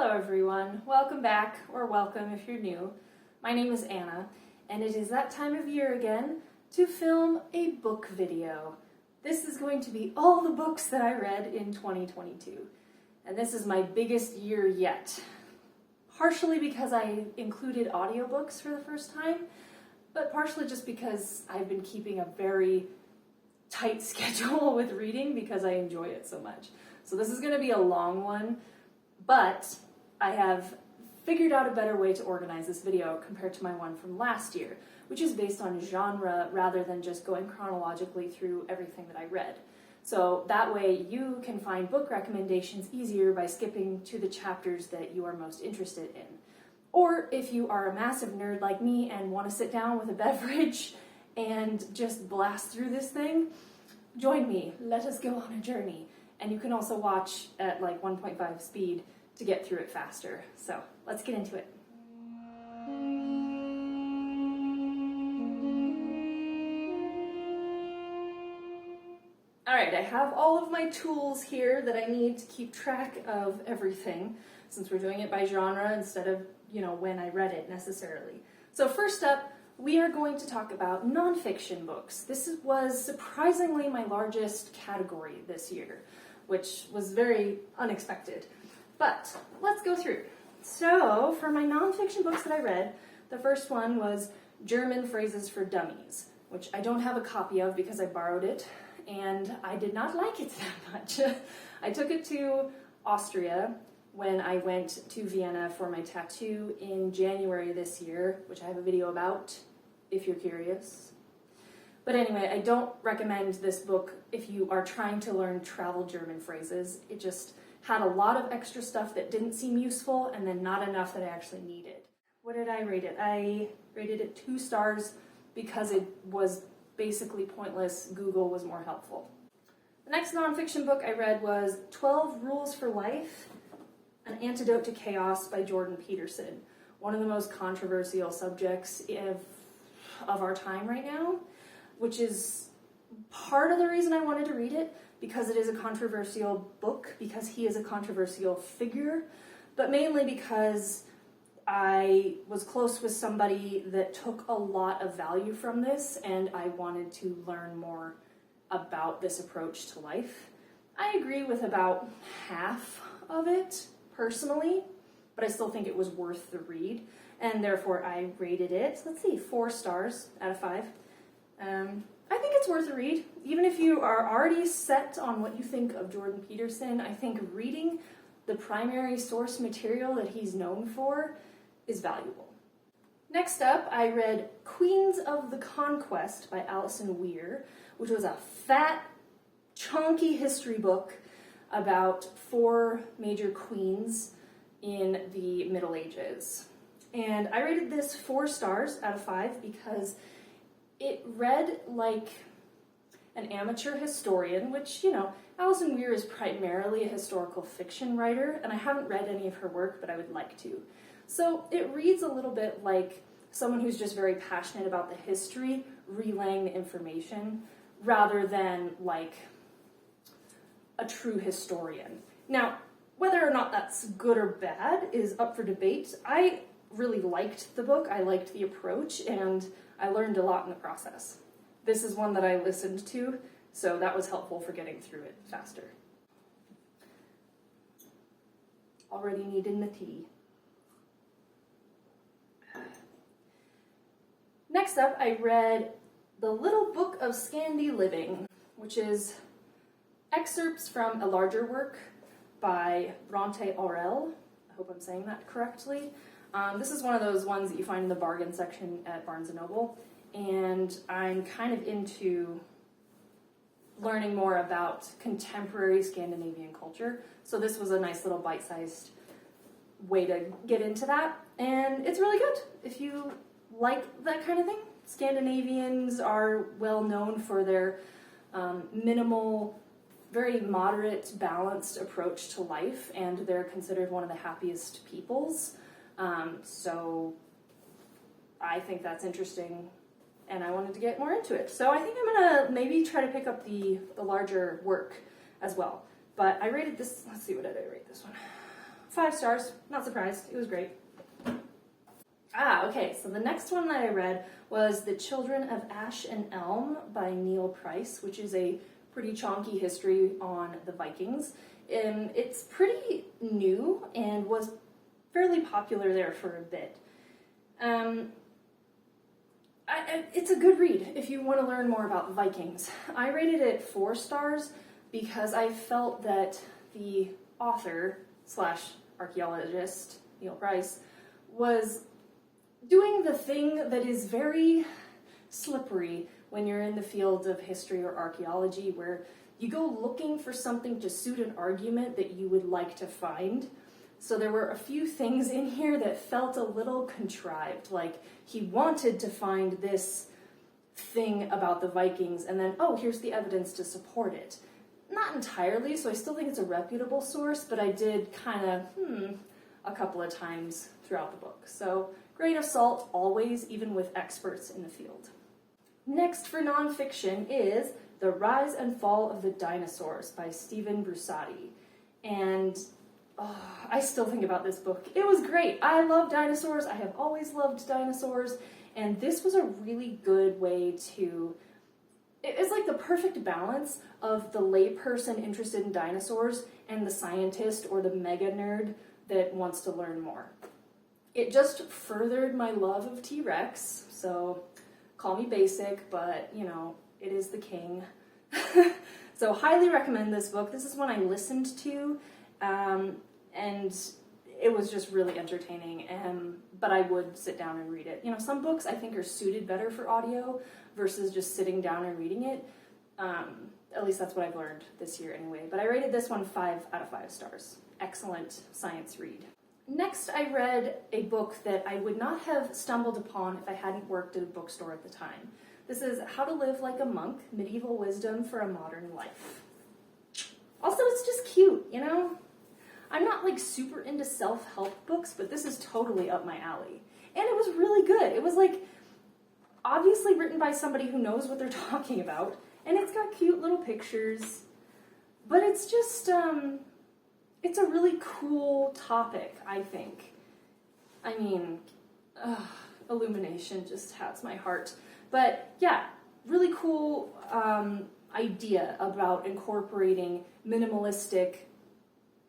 Hello everyone, welcome back, or welcome if you're new. My name is Anna, and it is that time of year again to film a book video. This is going to be all the books that I read in 2022, and this is my biggest year yet. Partially because I included audiobooks for the first time, but partially just because I've been keeping a very tight schedule with reading because I enjoy it so much. So this is going to be a long one, but I have figured out a better way to organize this video compared to my one from last year, which is based on genre rather than just going chronologically through everything that I read. So that way you can find book recommendations easier by skipping to the chapters that you are most interested in. Or if you are a massive nerd like me and want to sit down with a beverage and just blast through this thing, join me, let us go on a journey. And you can also watch at like 1.5 speed to get through it faster. So let's get into it. Alright, I have all of my tools here that I need to keep track of everything, since we're doing it by genre instead of, when I read it necessarily. So first up, we are going to talk about nonfiction books. This was surprisingly my largest category this year, which was very unexpected. But let's go through. So for my nonfiction books that I read, the first one was German Phrases for Dummies, which I don't have a copy of because I borrowed it, and I did not like it that much. I took it to Austria when I went to Vienna for my tattoo in January this year, which I have a video about if you're curious. But anyway, I don't recommend this book if you are trying to learn travel German phrases. It just had a lot of extra stuff that didn't seem useful and then not enough that I actually needed. What did I rate it? I rated it 2 stars because it was basically pointless. Google was more helpful. The next nonfiction book I read was 12 Rules for Life, An Antidote to Chaos by Jordan Peterson. One of the most controversial subjects of our time right now, which is part of the reason I wanted to read it, because it is a controversial book, because he is a controversial figure, but mainly because I was close with somebody that took a lot of value from this, and I wanted to learn more about this approach to life. I agree with about half of it, personally, but I still think it was worth the read, and therefore I rated it, 4 stars out of 5. I think it's worth a read. Even if you are already set on what you think of Jordan Peterson, I think reading the primary source material that he's known for is valuable. Next up, I read Queens of the Conquest by Alison Weir, which was a fat, chunky history book about 4 major queens in the Middle Ages. And I rated this 4 stars out of 5 because it read like an amateur historian, which, Alison Weir is primarily a historical fiction writer, and I haven't read any of her work, but I would like to. So it reads a little bit like someone who's just very passionate about the history, relaying the information, rather than like a true historian. Now, whether or not that's good or bad is up for debate. I really liked the book, I liked the approach, and I learned a lot in the process. This is one that I listened to, so that was helpful for getting through it faster. Already needing the tea. Next up, I read The Little Book of Scandi Living, which is excerpts from a larger work by Bronte Aurel. I hope I'm saying that correctly. This is one of those ones that you find in the bargain section at Barnes & Noble, and I'm kind of into learning more about contemporary Scandinavian culture, so this was a nice little bite-sized way to get into that, and it's really good if you like that kind of thing. Scandinavians are well known for their minimal, very moderate, balanced approach to life, and they're considered one of the happiest peoples. So I think that's interesting, and I wanted to get more into it. So I think I'm gonna maybe try to pick up the larger work as well. But I rated this, let's see, what did I rate this one? 5 stars, not surprised, it was great. Okay, so the next one that I read was The Children of Ash and Elm by Neil Price, which is a pretty chonky history on the Vikings. It's pretty new and was fairly popular there for a bit. It's a good read if you want to learn more about the Vikings. I rated it 4 stars because I felt that the author / archaeologist, Neil Price, was doing the thing that is very slippery when you're in the field of history or archaeology, where you go looking for something to suit an argument that you would like to find. So there were a few things in here that felt a little contrived, like he wanted to find this thing about the Vikings and then, oh, here's the evidence to support it. Not entirely, so I still think it's a reputable source, but I did kind of, a couple of times throughout the book. So grain of salt always, even with experts in the field. Next for nonfiction is The Rise and Fall of the Dinosaurs by Stephen Brusatte. And I still think about this book. It was great. I love dinosaurs. I have always loved dinosaurs. And this was a really good way to... It's like the perfect balance of the layperson interested in dinosaurs and the scientist or the mega nerd that wants to learn more. It just furthered my love of T-Rex, so call me basic, but, you know, it is the king. So highly recommend this book. This is one I listened to, and it was just really entertaining, but I would sit down and read it. You know, some books I think are suited better for audio versus just sitting down and reading it. At least that's what I've learned this year anyway. But I rated this one 5 out of 5 stars. Excellent science read. Next, I read a book that I would not have stumbled upon if I hadn't worked at a bookstore at the time. This is How to Live Like a Monk, Medieval Wisdom for a Modern Life. Also, it's just cute, you know? I'm not like super into self-help books, but this is totally up my alley. And it was really good. It was like obviously written by somebody who knows what they're talking about, and it's got cute little pictures, but it's just, it's a really cool topic, I think. I mean, illumination just has my heart. But yeah, really cool idea about incorporating minimalistic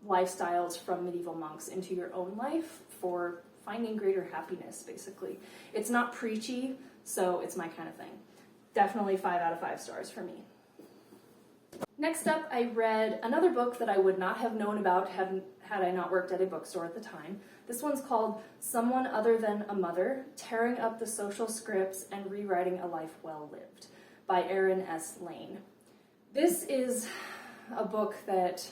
lifestyles from medieval monks into your own life for finding greater happiness, basically. It's not preachy, so it's my kind of thing. Definitely 5 out of 5 stars for me. Next up, I read another book that I would not have known about had I not worked at a bookstore at the time. This one's called Someone Other Than a Mother, Tearing Up the Social Scripts and Rewriting a Life Well Lived by Erin S. Lane. This is a book that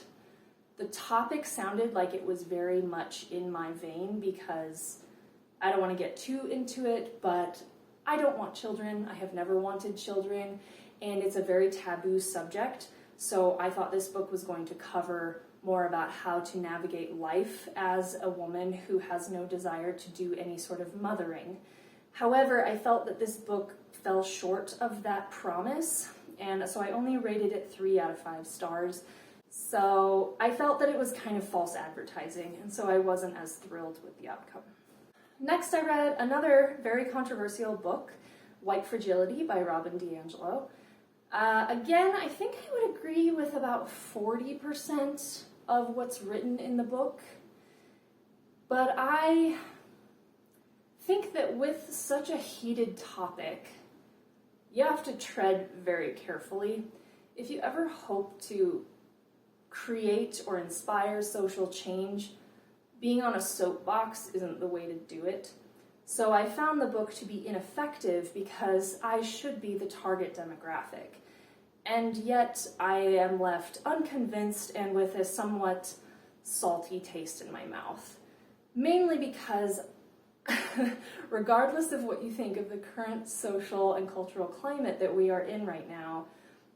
the topic sounded like it was very much in my vein because I don't want to get too into it, but I don't want children. I have never wanted children, and it's a very taboo subject. So I thought this book was going to cover more about how to navigate life as a woman who has no desire to do any sort of mothering. However, I felt that this book fell short of that promise, and so I only rated it 3 out of 5 stars. So I felt that it was kind of false advertising, and so I wasn't as thrilled with the outcome. Next, I read another very controversial book, White Fragility by Robin DiAngelo. Again, I think I would agree with about 40% of what's written in the book, but I think that with such a heated topic, you have to tread very carefully. If you ever hope to create or inspire social change, being on a soapbox isn't the way to do it. So I found the book to be ineffective because I should be the target demographic. And yet I am left unconvinced and with a somewhat salty taste in my mouth. Mainly because, regardless of what you think of the current social and cultural climate that we are in right now,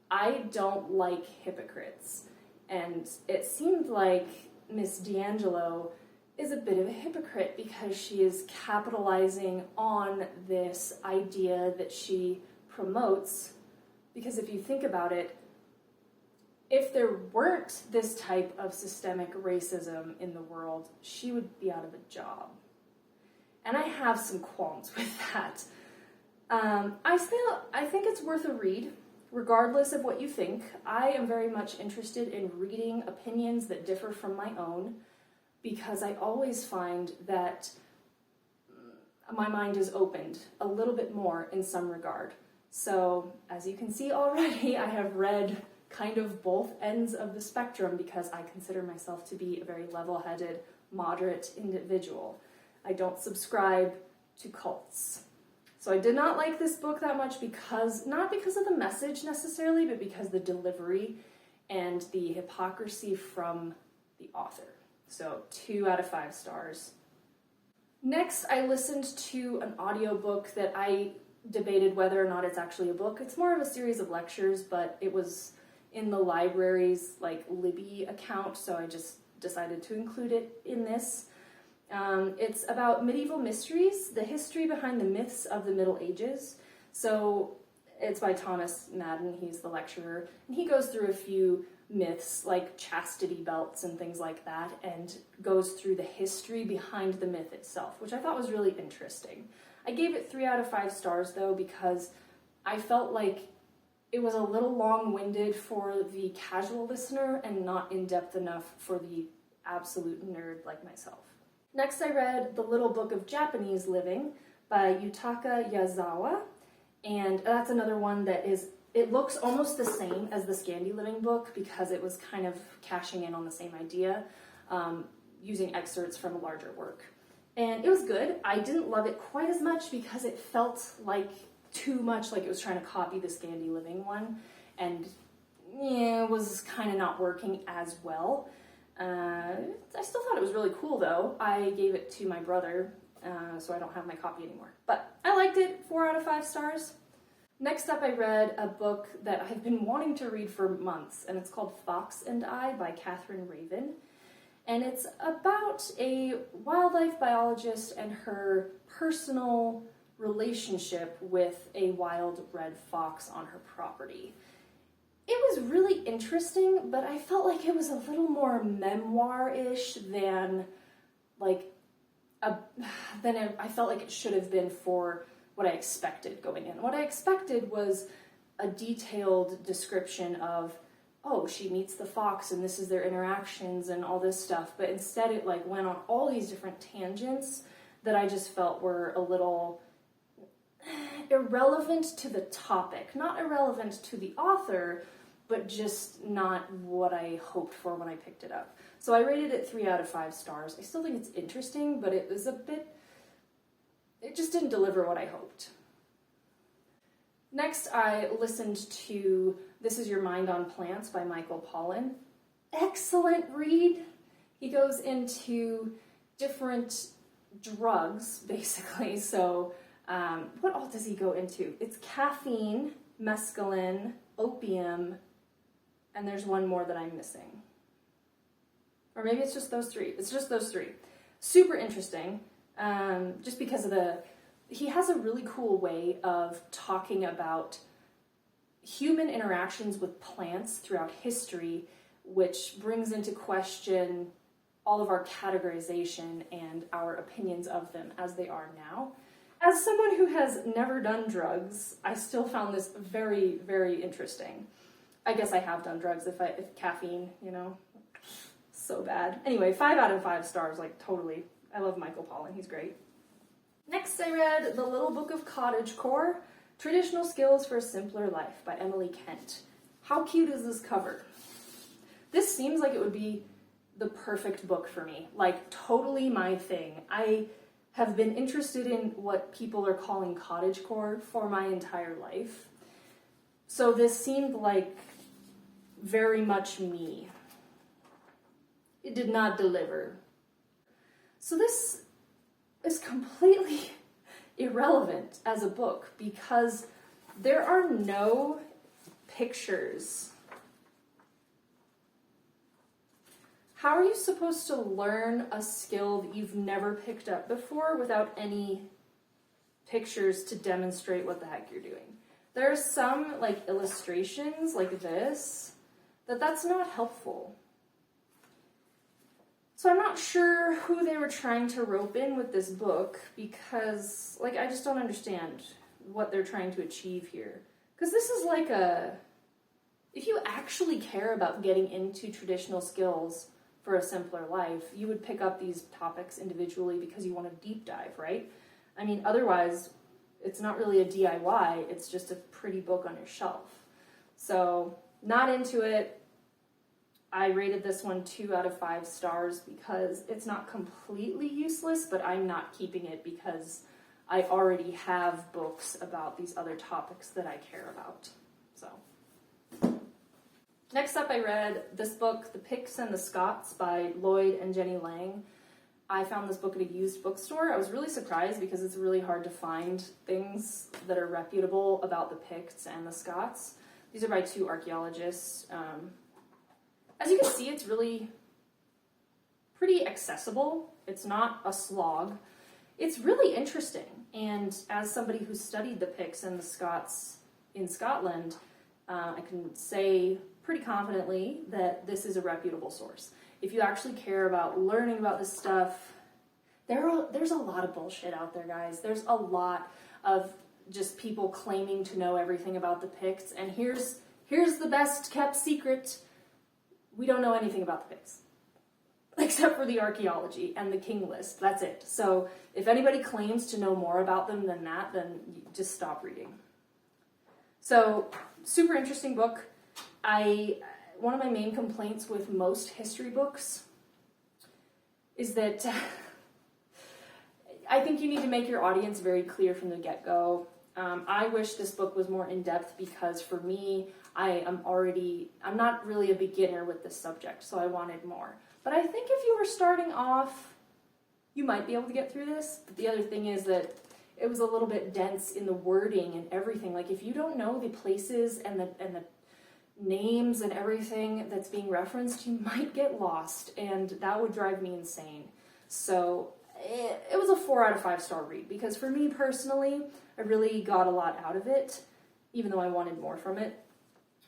I don't like hypocrites. And it seemed like Miss DiAngelo is a bit of a hypocrite because she is capitalizing on this idea that she promotes. Because if you think about it, if there weren't this type of systemic racism in the world, she would be out of a job. And I have some qualms with that. I think it's worth a read, regardless of what you think. I am very much interested in reading opinions that differ from my own, because I always find that my mind is opened a little bit more in some regard. So, as you can see already, I have read kind of both ends of the spectrum because I consider myself to be a very level-headed, moderate individual. I don't subscribe to cults. So I did not like this book that much not because of the message necessarily, but because the delivery and the hypocrisy from the author. So 2 out of 5 stars. Next, I listened to an audiobook that I debated whether or not it's actually a book. It's more of a series of lectures, but it was in the library's Libby account, so I just decided to include it in this. It's about medieval mysteries, the history behind the myths of the Middle Ages. So it's by Thomas Madden, he's the lecturer, and he goes through a few myths like chastity belts and things like that, and goes through the history behind the myth itself, which I thought was really interesting. I gave it 3 out of 5 stars though, because I felt like it was a little long-winded for the casual listener and not in-depth enough for the absolute nerd like myself. Next, I read The Little Book of Japanese Living by Yutaka Yazawa, and that's another one that it looks almost the same as the Scandi Living book because it was kind of cashing in on the same idea, using excerpts from a larger work. And it was good. I didn't love it quite as much because it felt like too much like it was trying to copy the Scandi Living one, and it was kind of not working as well. I still thought it was really cool though. I gave it to my brother, so I don't have my copy anymore. But I liked it, 4 out of 5 stars. Next up, I read a book that I've been wanting to read for months, and it's called Fox and I by Catherine Raven. And it's about a wildlife biologist and her personal relationship with a wild red fox on her property. It was really interesting, but I felt like it was a little more memoir-ish than I felt like it should have been for what I expected going in. What I expected was a detailed description of, oh, she meets the fox and this is their interactions and all this stuff, but instead it went on all these different tangents that I just felt were a little irrelevant to the topic. Not irrelevant to the author, but just not what I hoped for when I picked it up. So I rated it 3 out of 5 stars. I still think it's interesting, but it just didn't deliver what I hoped. Next, I listened to This Is Your Mind on Plants by Michael Pollan. Excellent read. He goes into different drugs, basically. So what all does he go into? It's caffeine, mescaline, opium, and there's one more that I'm missing. Or maybe it's just those 3. It's just those 3. Super interesting, just because of he has a really cool way of talking about human interactions with plants throughout history, which brings into question all of our categorization and our opinions of them as they are now. As someone who has never done drugs, I still found this very, very interesting. I guess I have done drugs if caffeine, so bad. Anyway, 5 out of 5 stars, totally. I love Michael Pollan, he's great. Next, I read The Little Book of Cottagecore, Traditional Skills for a Simpler Life by Emily Kent. How cute is this cover? This seems like it would be the perfect book for me, totally my thing. I have been interested in what people are calling cottagecore for my entire life. So this seemed like very much me. It did not deliver. So this is completely irrelevant as a book because there are no pictures. How are you supposed to learn a skill that you've never picked up before without any pictures to demonstrate what the heck you're doing? There are some illustrations like this, that that's not helpful. So I'm not sure who they were trying to rope in with this book because, like, I just don't understand what they're trying to achieve here. Because this is like if you actually care about getting into traditional skills for a simpler life, you would pick up these topics individually because you want to deep dive, right? I mean, otherwise, it's not really a DIY, it's just a pretty book on your shelf. So, not into it. I rated this one 2 out of 5 stars because it's not completely useless, but I'm not keeping it because I already have books about these other topics that I care about. So, next up I read this book, The Picts and the Scots by Lloyd and Jenny Lang. I found this book at a used bookstore. I was really surprised because it's really hard to find things that are reputable about the Picts and the Scots. These are by 2 archaeologists. As you can see, it's really pretty accessible. It's not a slog. It's really interesting. And as somebody who studied the Picts and the Scots in Scotland, I can say pretty confidently that this is a reputable source. If you actually care about learning about this stuff, there's a lot of bullshit out there, guys. There's a lot of just people claiming to know everything about the Picts, and here's the best kept secret. We don't know anything about the Picts, except for the archaeology and the king list. That's it. So if anybody claims to know more about them than that, then you just stop reading. So, super interesting book. One of my main complaints with most history books is that I think you need to make your audience very clear from the get-go. I wish this book was more in-depth because for me, I'm not really a beginner with this subject, so I wanted more. But I think if you were starting off, you might be able to get through this. But the other thing is that it was a little bit dense in the wording and everything. Like if you don't know the places and the names and everything that's being referenced, you might get lost, and that would drive me insane. So it was a 4 out of 5 star read because for me personally, I really got a lot out of it, even though I wanted more from it.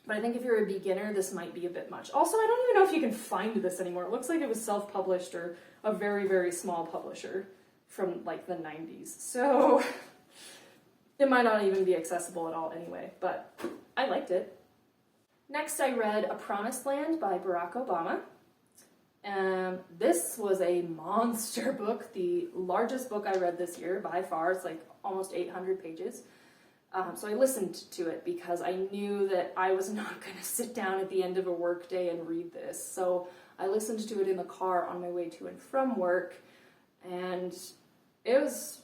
But I think if you're a beginner, this might be a bit much. Also, I don't even know if you can find this anymore. It looks like it was self-published or a very, very small publisher from like the 90s. So it might not even be accessible at all anyway, but I liked it. Next, I read A Promised Land by Barack Obama. This was a monster book, the largest book I read this year by far. It's like almost 800 pages. So I listened to it because I knew that I was not going to sit down at the end of a work day and read this. So I listened to it in the car on my way to and from work, and it was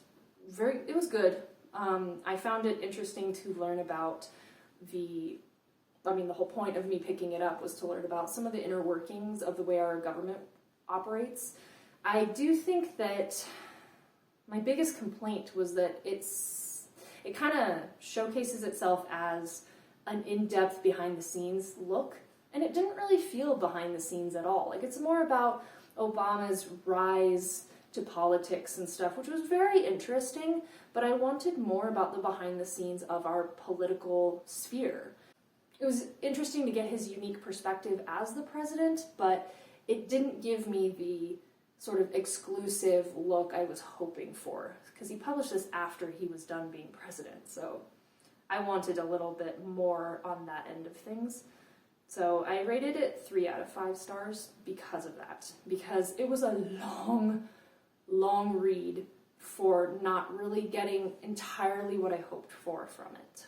good. I found it interesting to learn about the whole point of me picking it up was to learn about some of the inner workings of the way our government operates. I do think that my biggest complaint was that it kind of showcases itself as an in-depth behind-the-scenes look, and it didn't really feel behind the scenes at all. Like, it's more about Obama's rise to politics and stuff, which was very interesting, but I wanted more about the behind-the-scenes of our political sphere. It was interesting to get his unique perspective as the president, but it didn't give me the sort of exclusive look I was hoping for, because he published this after he was done being president, so I wanted a little bit more on that end of things. So I rated it 3 out of 5 stars because of that, because it was a long read for not really getting entirely what I hoped for from it.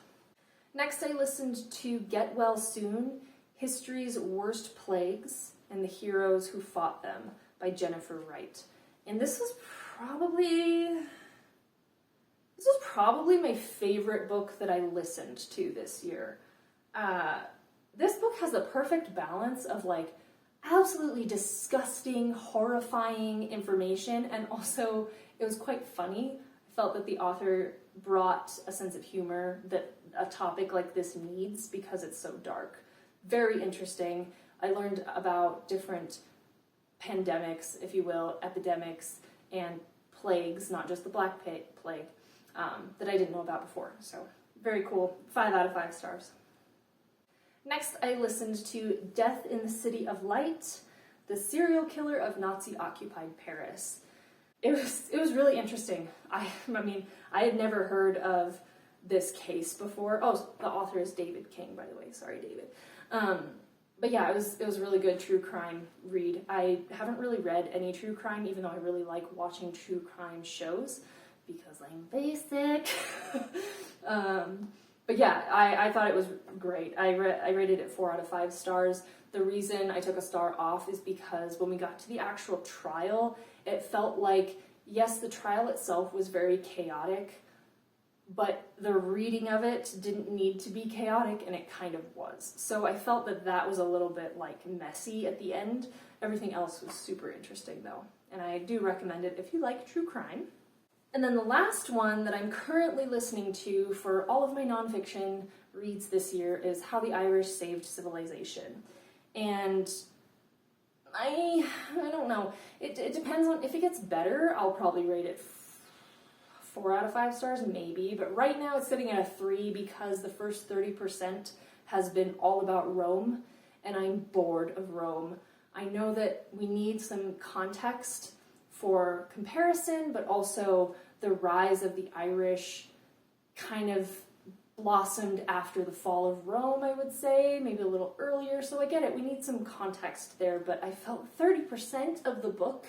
Next, I listened to Get Well Soon, History's Worst Plagues and the Heroes Who Fought Them by Jennifer Wright. And this was probably my favorite book that I listened to this year. This book has a perfect balance of like absolutely disgusting, horrifying information, and also it was quite funny. I felt that the author brought a sense of humor that a topic like this needs because it's so dark. Very interesting. I learned about different pandemics, if you will, epidemics, and plagues, not just the Black Plague, that I didn't know about before. So, very cool. 5 out of 5 stars. Next, I listened to Death in the City of Light, the serial killer of Nazi-occupied Paris. It was really interesting. I mean, I had never heard of this case before. Oh, the author is David King, by the way. Sorry, David. But yeah, it was a really good true crime read. I haven't really read any true crime, even though I really like watching true crime shows, because I'm basic. But yeah, I thought it was great. I rated it 4 out of 5 stars. The reason I took a star off is because when we got to the actual trial, it felt like, yes, the trial itself was very chaotic, but the reading of it didn't need to be chaotic, and it kind of was. So I felt that that was a little bit like messy at the end. Everything else was super interesting though, and I do recommend it if you like true crime. And then the last one that I'm currently listening to for all of my nonfiction reads this year is How the Irish Saved Civilization. And I don't know. It depends on, if it gets better, I'll probably rate it 4 out of 5 stars, maybe. But right now it's sitting at a 3 because the first 30% has been all about Rome, and I'm bored of Rome. I know that we need some context for comparison, but also the rise of the Irish kind of blossomed after the fall of Rome, I would say, maybe a little earlier. So I get it, we need some context there, but I felt 30% of the book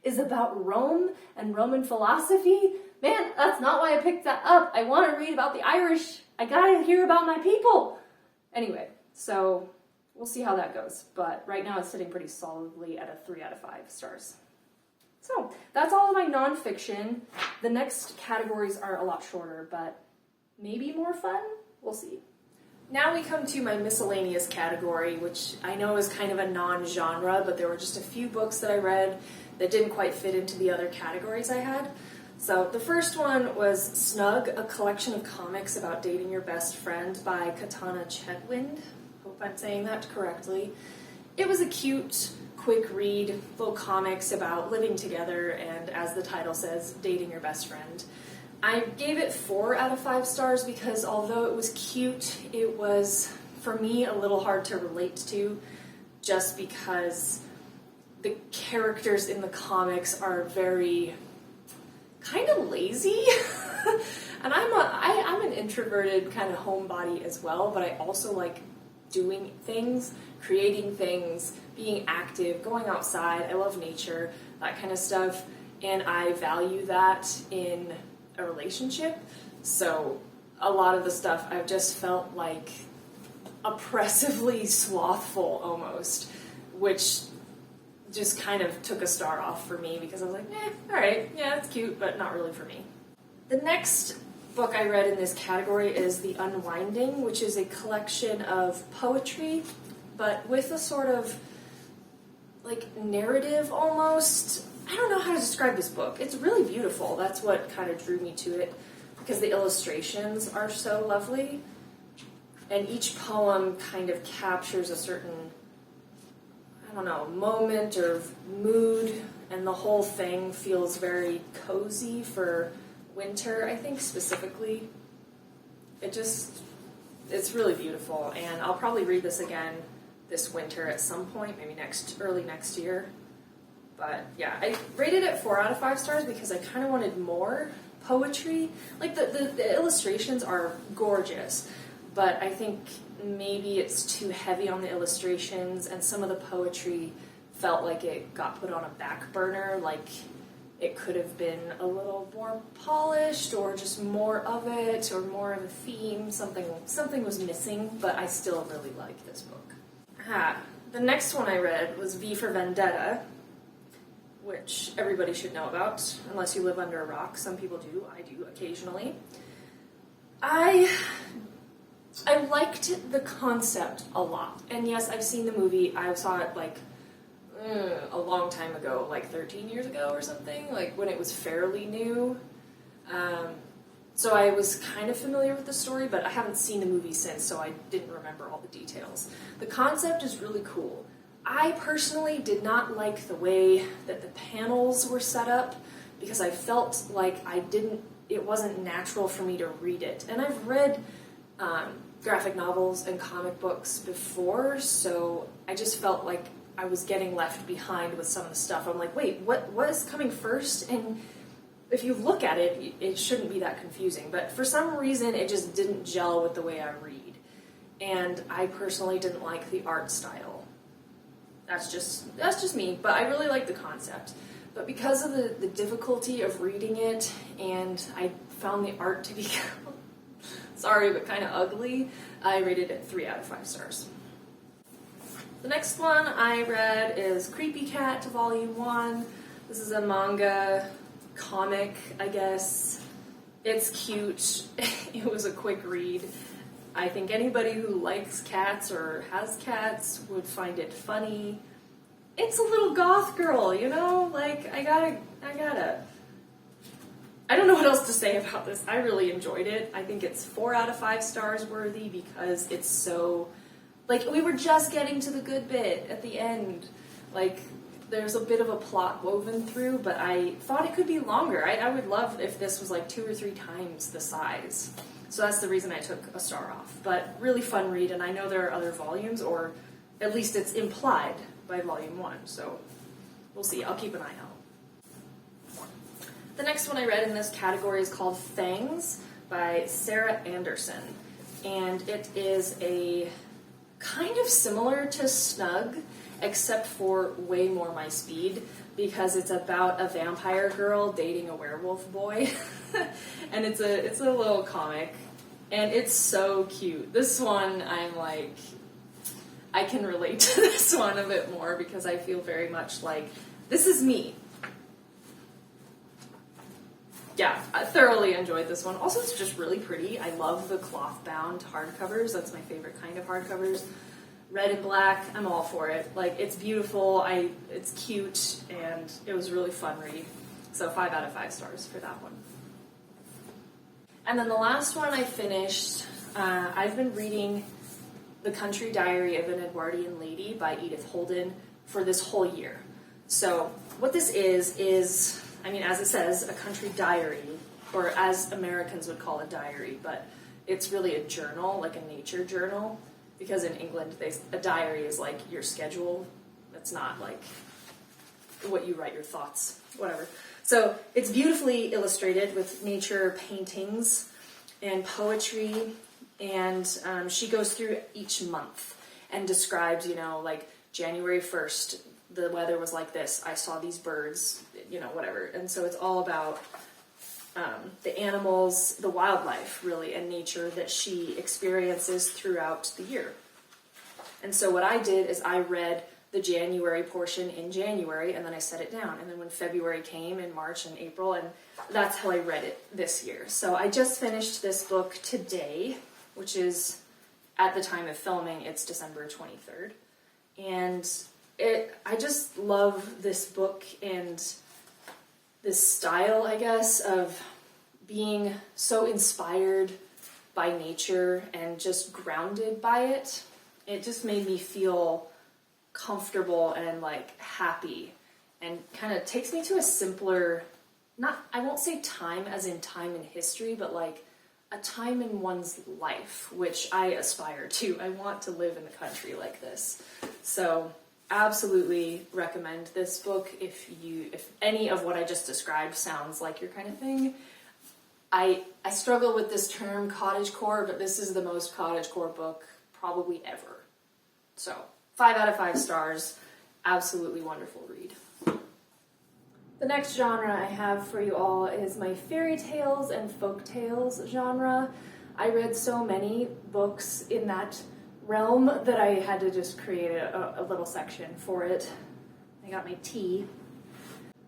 is about Rome and Roman philosophy. Man, that's not why I picked that up. I want to read about the Irish. I gotta hear about my people. Anyway, so we'll see how that goes. But right now it's sitting pretty solidly at a 3 out of 5 stars. So that's all of my nonfiction. The next categories are a lot shorter, but maybe more fun? We'll see. Now we come to my miscellaneous category, which I know is kind of a non-genre, but there were just a few books that I read that didn't quite fit into the other categories I had. So the first one was Snug, a collection of comics about dating your best friend by Katana Chetwynd. Hope I'm saying that correctly. It was a cute, quick read, little comics about living together and, as the title says, dating your best friend. I gave it 4 out of 5 stars because although it was cute, it was, for me, a little hard to relate to just because the characters in the comics are very kind of lazy. And I'm an introverted kind of homebody as well, but I also like doing things, creating things, being active, going outside. I love nature, that kind of stuff, and I value that in a relationship. So a lot of the stuff I've just felt like oppressively slothful almost, which just kind of took a star off for me because I was like, alright, yeah, it's cute, but not really for me. The next book I read in this category is The Unwinding, which is a collection of poetry, but with a sort of like narrative almost. I don't know how to describe this book. It's really beautiful. That's what kind of drew me to it, because the illustrations are so lovely, and each poem kind of captures a certain, I don't know, moment or mood, and the whole thing feels very cozy for winter, I think, specifically. It's really beautiful, and I'll probably read this again this winter at some point, maybe early next year. But yeah, I rated it 4 out of 5 stars because I kind of wanted more poetry. Like the illustrations are gorgeous, but I think maybe it's too heavy on the illustrations, and some of the poetry felt like it got put on a back burner, like it could have been a little more polished or just more of it or more of a theme. Something was missing, but I still really like this book. The next one I read was V for Vendetta, which everybody should know about, unless you live under a rock. Some people do. I do occasionally. I liked the concept a lot. And yes, I've seen the movie. I saw it like a long time ago, like 13 years ago or something, like when it was fairly new. So I was kind of familiar with the story, but I haven't seen the movie since, so I didn't remember all the details. The concept is really cool. I personally did not like the way that the panels were set up because I felt like it wasn't natural for me to read it. And I've read graphic novels and comic books before, so I just felt like I was getting left behind with some of the stuff. I'm like, wait, what is coming first? And if you look at it, it shouldn't be that confusing, but for some reason it just didn't gel with the way I read, and I personally didn't like the art style. That's just me, but I really like the concept. But because of the difficulty of reading it, and I found the art to be sorry, but kind of ugly, I rated it 3 out of 5 stars. The next one I read is Creepy Cat Volume 1. This is a manga comic, I guess. It's cute. It was a quick read. I think anybody who likes cats or has cats would find it funny. It's a little goth girl, you know? Like, I don't know what else to say about this. I really enjoyed it. I think it's 4 out of 5 stars worthy because it's so, like, we were just getting to the good bit at the end. Like, there's a bit of a plot woven through, but I thought it could be longer. I would love if this was like 2 or 3 times the size. So that's the reason I took a star off. But really fun read, and I know there are other volumes, or at least it's implied by volume 1. So we'll see. I'll keep an eye out. The next one I read in this category is called Fangs by Sarah Anderson. And it is a kind of similar to Snug, except for way more my speed, because it's about a vampire girl dating a werewolf boy. And it's a little comic, and it's so cute. This one, I'm like, I can relate to this one a bit more because I feel very much like, this is me. Yeah, I thoroughly enjoyed this one. Also, it's just really pretty. I love the cloth-bound hardcovers. That's my favorite kind of hardcovers. Red and black, I'm all for it. Like, it's beautiful, it's cute, and it was a really fun read. So 5 out of 5 stars for that one. And then the last one I finished, I've been reading The Country Diary of an Edwardian Lady by Edith Holden for this whole year. So what this is, I mean, as it says, a country diary, or as Americans would call a diary, but it's really a journal, like a nature journal, because in England, a diary is like your schedule. It's not like what you write your thoughts, whatever. So it's beautifully illustrated with nature paintings and poetry, and she goes through each month and describes, you know, like January 1st, the weather was like this, I saw these birds, you know, whatever. And so it's all about the animals, the wildlife, really, and nature that she experiences throughout the year. And so what I did is I read the January portion in January, and then I set it down. And then when February came, in March and April, and that's how I read it this year. So I just finished this book today, which is, at the time of filming, it's December 23rd. And I just love this book and this style, I guess, of being so inspired by nature and just grounded by it. It just made me feel comfortable and like happy, and kind of takes me to a simpler, I won't say time as in time in history, but like a time in one's life, which I aspire to. I want to live in the country like this. So absolutely recommend this book if any of what I just described sounds like your kind of thing. I struggle with this term cottagecore, but this is the most cottagecore book probably ever. So 5 out of 5 stars, absolutely wonderful read. The next genre I have for you all is my fairy tales and folk tales genre. I read so many books in that realm that I had to just create a little section for it. I got my tea.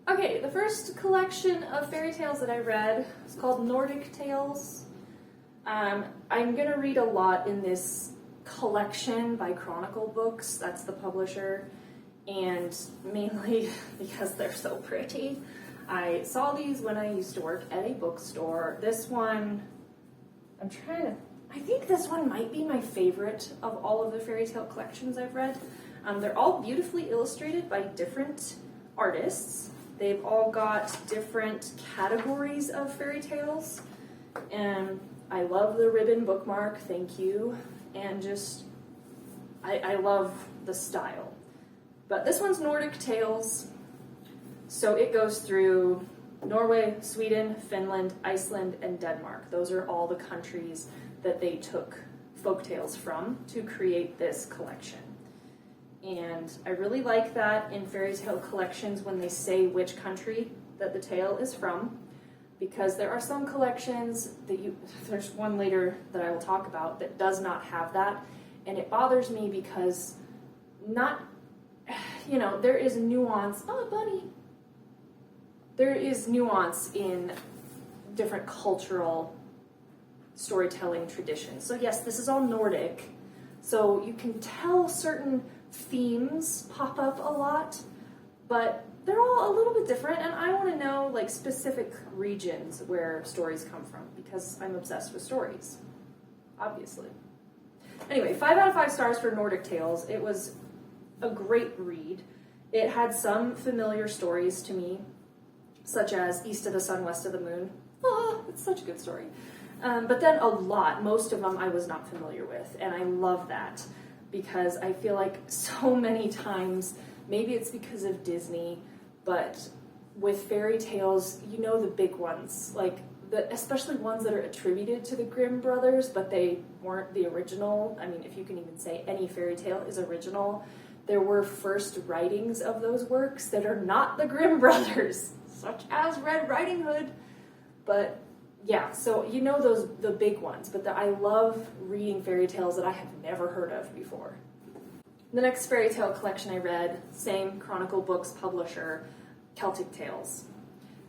Okay, the first collection of fairy tales that I read is called Nordic Tales. I'm going to read a lot in this collection by Chronicle Books, that's the publisher, and mainly because they're so pretty. I saw these when I used to work at a bookstore. This one, I think this one might be my favorite of all of the fairy tale collections I've read. They're all beautifully illustrated by different artists. They've all got different categories of fairy tales. And I love the ribbon bookmark, thank you, and just, I love the style. But this one's Nordic Tales, so it goes through Norway, Sweden, Finland, Iceland, and Denmark. Those are all the countries that they took folktales from to create this collection. And I really like that in fairy tale collections when they say which country that the tale is from, because there are some collections that there's one later that I will talk about that does not have that, and it bothers me because there is nuance. Oh, buddy. There is nuance in different cultural storytelling traditions. So yes, this is all Nordic, so you can tell certain themes pop up a lot, but they're all a little bit different, and I want to know like specific regions where stories come from because I'm obsessed with stories, obviously. Anyway, 5 out of 5 stars for Nordic Tales. It was a great read. It had some familiar stories to me, such as East of the Sun, West of the Moon. Oh, it's such a good story. But then most of them I was not familiar with, and I love that because I feel like so many times, maybe it's because of Disney, but with fairy tales, the big ones, like especially ones that are attributed to the Grimm brothers, but they weren't the original. I mean, if you can even say any fairy tale is original, there were first writings of those works that are not the Grimm brothers, such as Red Riding Hood. But yeah, so the big ones, but I love reading fairy tales that I have never heard of before. The next fairy tale collection I read, same Chronicle Books publisher, Celtic Tales.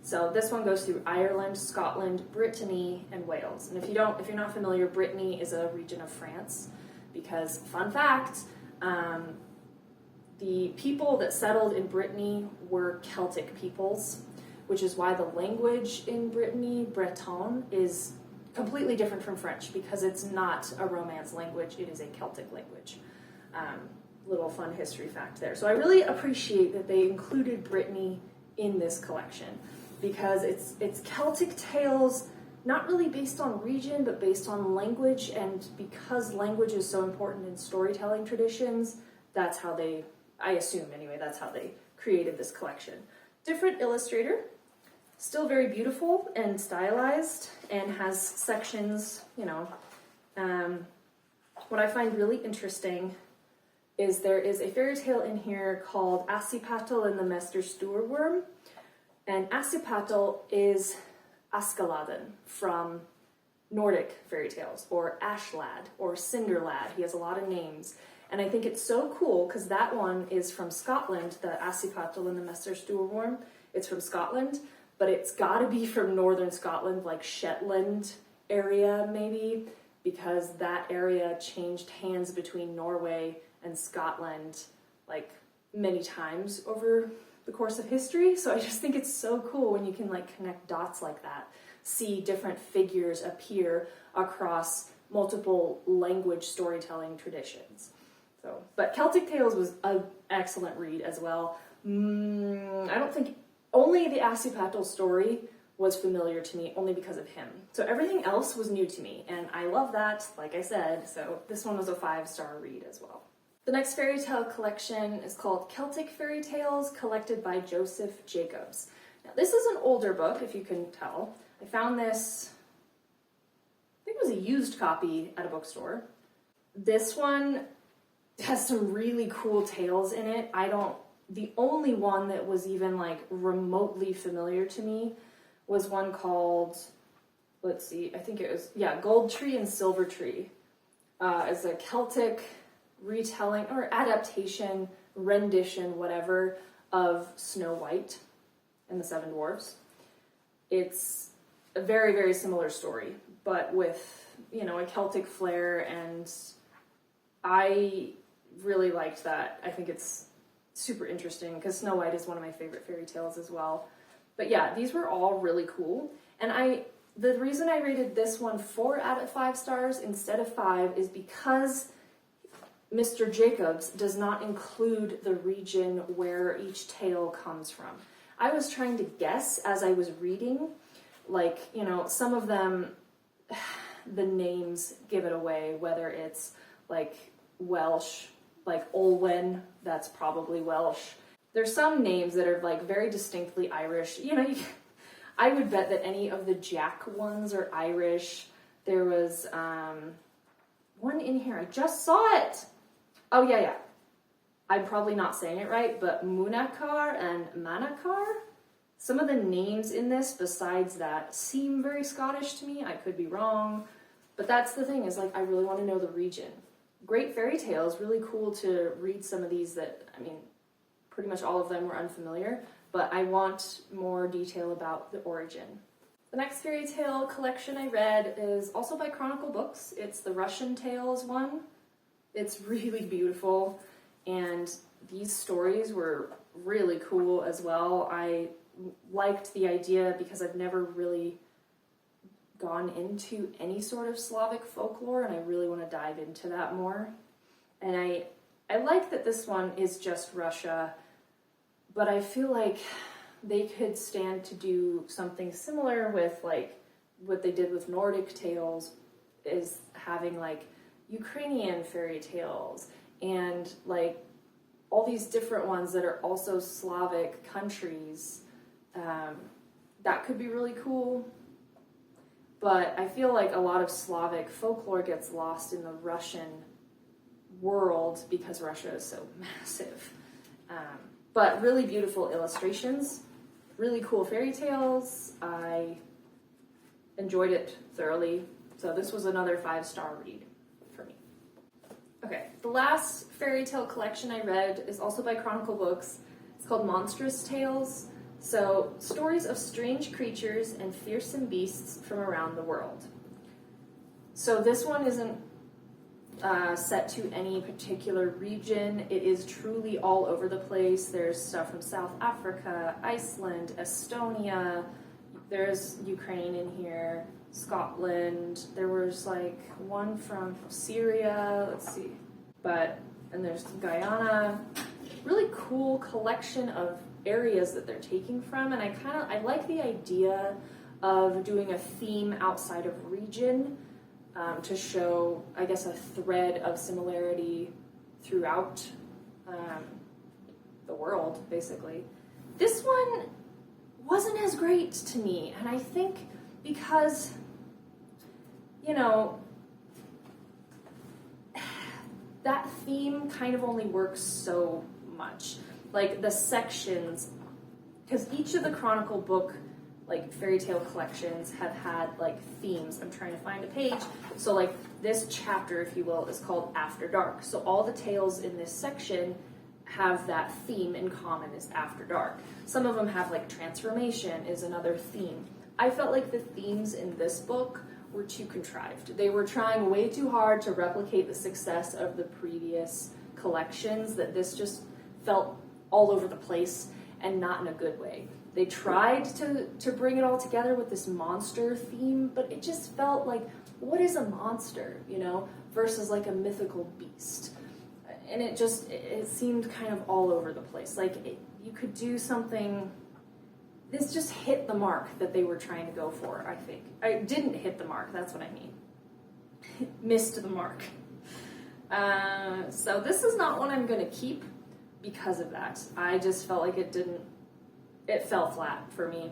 So this one goes through Ireland, Scotland, Brittany, and Wales. And if you're not familiar, Brittany is a region of France, because fun fact, the people that settled in Brittany were Celtic peoples, which is why the language in Brittany, Breton, is completely different from French, because it's not a Romance language, it is a Celtic language. Little fun history fact there. So I really appreciate that they included Brittany in this collection, because it's Celtic tales, not really based on region, but based on language, and because language is so important in storytelling traditions, that's how I assume anyway, that's how they created this collection. Different illustrator, still very beautiful and stylized, and has sections, what I find really interesting is there is a fairy tale in here called Asipattel and the Mester Stoorworm, and Asipattel is Askeladdin from Nordic fairy tales, or Ashlad, or Cinderlad. He has a lot of names. And I think it's so cool because that one is from Scotland, the Asipattel and the Mester Stoorworm. It's from Scotland, but it's got to be from northern Scotland, like Shetland area maybe, because that area changed hands between Norway and Scotland like many times over the course of history. So I just think it's so cool when you can like connect dots like that, see different figures appear across multiple language storytelling traditions. So, but Celtic Tales was an excellent read as well. I don't think only the Asipattel story was familiar to me only because of him. So everything else was new to me, and I love that, like I said, so this one was a 5-star read as well. The next fairy tale collection is called Celtic Fairy Tales, collected by Joseph Jacobs. Now, this is an older book, if you can tell. I found this, I think it was a used copy at a bookstore. This one has some really cool tales in it. The only one that was even like remotely familiar to me was one called, let's see, I think it was, Gold Tree and Silver Tree. It's a Celtic retelling or adaptation, rendition, whatever, of Snow White and the Seven Dwarfs. It's a very, very similar story, but with, a Celtic flair, and I really liked that. I think it's super interesting because Snow White is one of my favorite fairy tales as well. But yeah, these were all really cool. And the reason I rated this one 4 out of 5 stars instead of 5 is because Mr. Jacobs does not include the region where each tale comes from. I was trying to guess as I was reading, some of them, the names give it away, whether it's like Welsh, like Olwen, that's probably Welsh. There's some names that are like very distinctly Irish. I would bet that any of the Jack ones are Irish. There was one in here, I just saw it. Oh yeah. I'm probably not saying it right, but Munakar and Manakar. Some of the names in this, besides that, seem very Scottish to me. I could be wrong, but that's the thing, is like I really want to know the region. Great fairy tales, really cool to read some of these that, I mean, pretty much all of them were unfamiliar, but I want more detail about the origin. The next fairy tale collection I read is also by Chronicle Books. It's the Russian Tales one. It's really beautiful, and these stories were really cool as well. I liked the idea because I've never really gone into any sort of Slavic folklore, and I really want to dive into that more. And I like that this one is just Russia, but I feel like they could stand to do something similar with like what they did with Nordic tales, is having like Ukrainian fairy tales and like all these different ones that are also Slavic countries. That could be really cool. But I feel like a lot of Slavic folklore gets lost in the Russian world because Russia is so massive. But really beautiful illustrations, really cool fairy tales. I enjoyed it thoroughly. So this was another 5-star read for me. Okay, the last fairy tale collection I read is also by Chronicle Books. It's called Monstrous Tales. So, stories of strange creatures and fearsome beasts from around the world. So this one isn't set to any particular region. It is truly all over the place. There's stuff from South Africa, Iceland, Estonia. There's Ukraine in here, Scotland. There was like one from Syria, let's see. And there's Guyana. Really cool collection of areas that they're taking from, and I like the idea of doing a theme outside of region to show, I guess, a thread of similarity throughout the world, basically. This one wasn't as great to me, and I think because, that theme kind of only works so much. Like the sections, because each of the Chronicle book, like fairy tale collections, have had like themes. I'm trying to find a page. So like this chapter, if you will, is called After Dark. So all the tales in this section have that theme in common, is After Dark. Some of them have like transformation is another theme. I felt like the themes in this book were too contrived. They were trying way too hard to replicate the success of the previous collections, that this just felt all over the place and not in a good way. They tried to bring it all together with this monster theme, but it just felt like, what is a monster, versus like a mythical beast? And it seemed kind of all over the place. Like you could do something. This just hit the mark that they were trying to go for, I think. I didn't hit the mark, that's what I mean. Missed the mark. So this is not one I'm going to keep because of that. I just felt like it fell flat for me.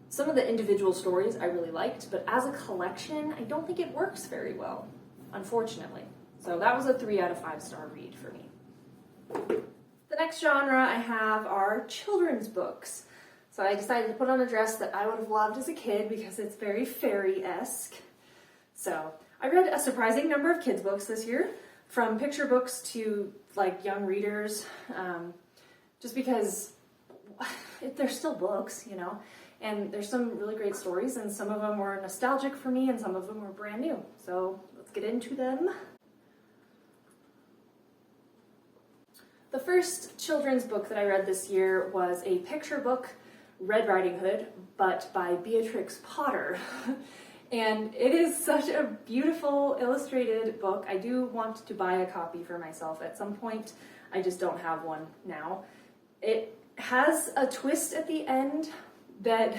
Some of the individual stories I really liked, but as a collection, I don't think it works very well, unfortunately. So that was a 3 out of 5-star read for me. The next genre I have are children's books. So I decided to put on a dress that I would have loved as a kid because it's very fairy-esque. So I read a surprising number of kids' books this year, from picture books to like young readers, just because they're still books, and there's some really great stories, and some of them were nostalgic for me and some of them were brand new. So let's get into them. The first children's book that I read this year was a picture book, Red Riding Hood, but by Beatrix Potter. And it is such a beautiful illustrated book. I do want to buy a copy for myself at some point. I just don't have one now. It has a twist at the end that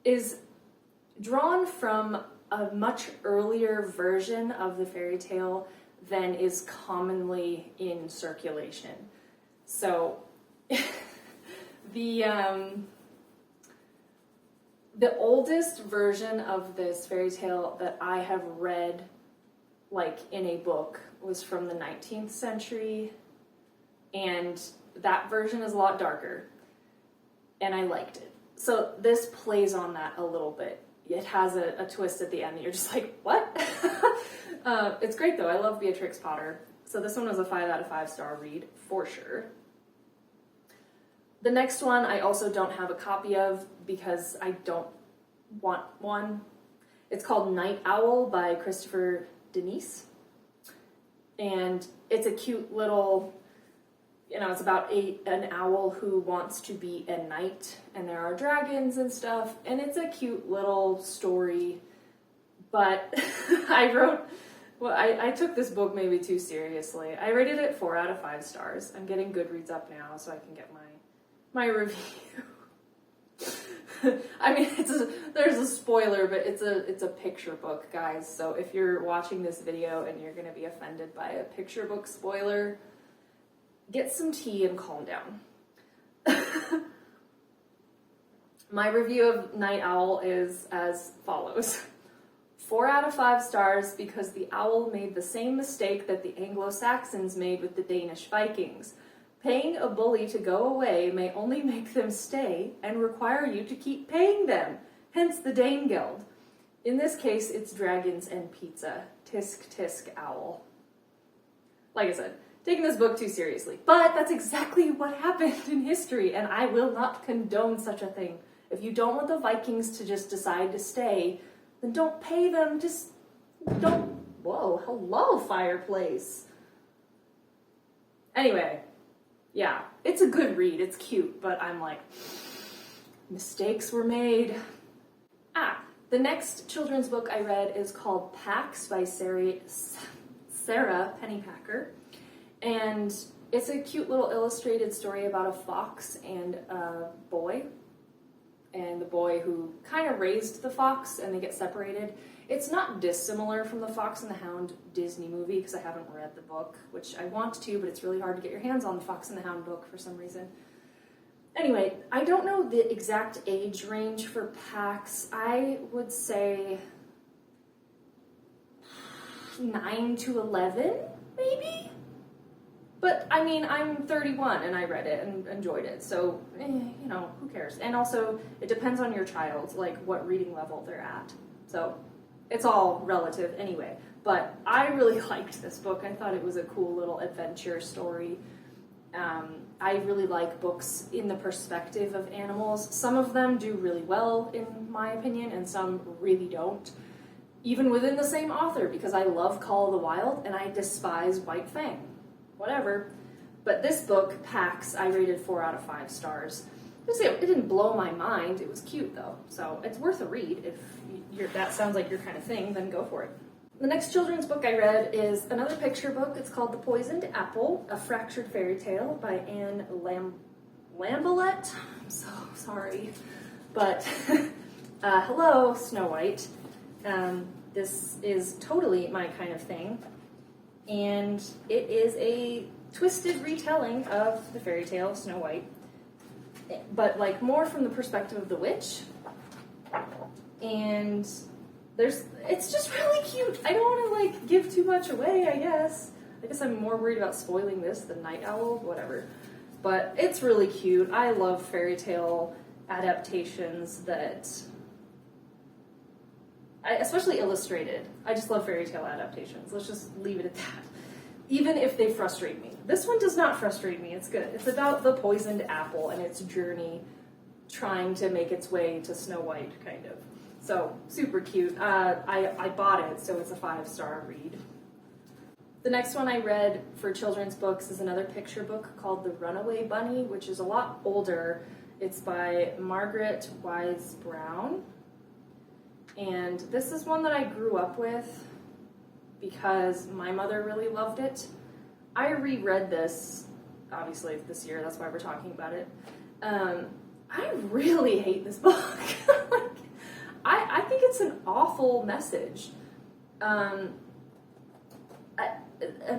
is drawn from a much earlier version of the fairy tale than is commonly in circulation. So the oldest version of this fairy tale that I have read, like in a book, was from the 19th century, and that version is a lot darker, and I liked it. So this plays on that a little bit. It has a twist at the end that you're just like, what? It's great though. I love Beatrix Potter. So this one was a 5 out of 5 star read for sure. The next one I also don't have a copy of because I don't want one. It's called Night Owl by Christopher Denise. And it's a cute little, it's about an owl who wants to be a knight, and there are dragons and stuff, and it's a cute little story. But I took this book maybe too seriously. I rated it 4 out of 5 stars. I'm getting Goodreads up now so I can get my review. I mean, there's a spoiler, but it's a picture book, guys. So if you're watching this video and you're going to be offended by a picture book spoiler, get some tea and calm down. My review of Night Owl is as follows. 4 out of 5 stars because the owl made the same mistake that the Anglo-Saxons made with the Danish Vikings. Paying a bully to go away may only make them stay and require you to keep paying them, hence the Dane Guild. In this case, it's dragons and pizza. Tisk, tisk, owl. Like I said, taking this book too seriously. But that's exactly what happened in history, and I will not condone such a thing. If you don't want the Vikings to just decide to stay, then don't pay them. Just don't... Whoa, hello, fireplace. Anyway, yeah, it's a good read. It's cute, but I'm like, mistakes were made. The next children's book I read is called Pax by Sarah Pennypacker. And it's a cute little illustrated story about a fox and a boy. And the boy who kind of raised the fox, and they get separated. It's not dissimilar from the Fox and the Hound Disney movie, because I haven't read the book, which I want to, but it's really hard to get your hands on the Fox and the Hound book for some reason. Anyway, I don't know the exact age range for Pax. I would say 9 to 11, maybe? But, I mean, I'm 31 and I read it and enjoyed it, so, who cares? And also, it depends on your child, like, what reading level they're at. So, it's all relative anyway. But I really liked this book. I thought it was a cool little adventure story. I really like books in the perspective of animals. Some of them do really well, in my opinion, and some really don't. Even within the same author, because I love Call of the Wild and I despise White Fang. Whatever. But this book, Pax, I rated 4 out of 5 stars. It didn't blow my mind. It was cute, though. So it's worth a read. If that sounds like your kind of thing, then go for it. The next children's book I read is another picture book. It's called The Poisoned Apple, A Fractured Fairy Tale by Anne Lambelet. I'm so sorry. But, hello, Snow White. This is totally my kind of thing. And it is a twisted retelling of the fairy tale of Snow White, but like more from the perspective of the witch. And it's just really cute. I don't want to give too much away, I guess. I'm more worried about spoiling this than Night Owl, whatever. But it's really cute. I love fairy tale adaptations especially illustrated. I just love fairy tale adaptations. Let's just leave it at that. Even if they frustrate me. This one does not frustrate me. It's good. It's about the poisoned apple and its journey trying to make its way to Snow White, kind of. So, super cute. I bought it, so it's a 5-star read. The next one I read for children's books is another picture book called The Runaway Bunny, which is a lot older. It's by Margaret Wise Brown. And this is one that I grew up with because my mother really loved it. I reread this, obviously, this year. That's why we're talking about it. I really hate this book. I think it's an awful message. I'm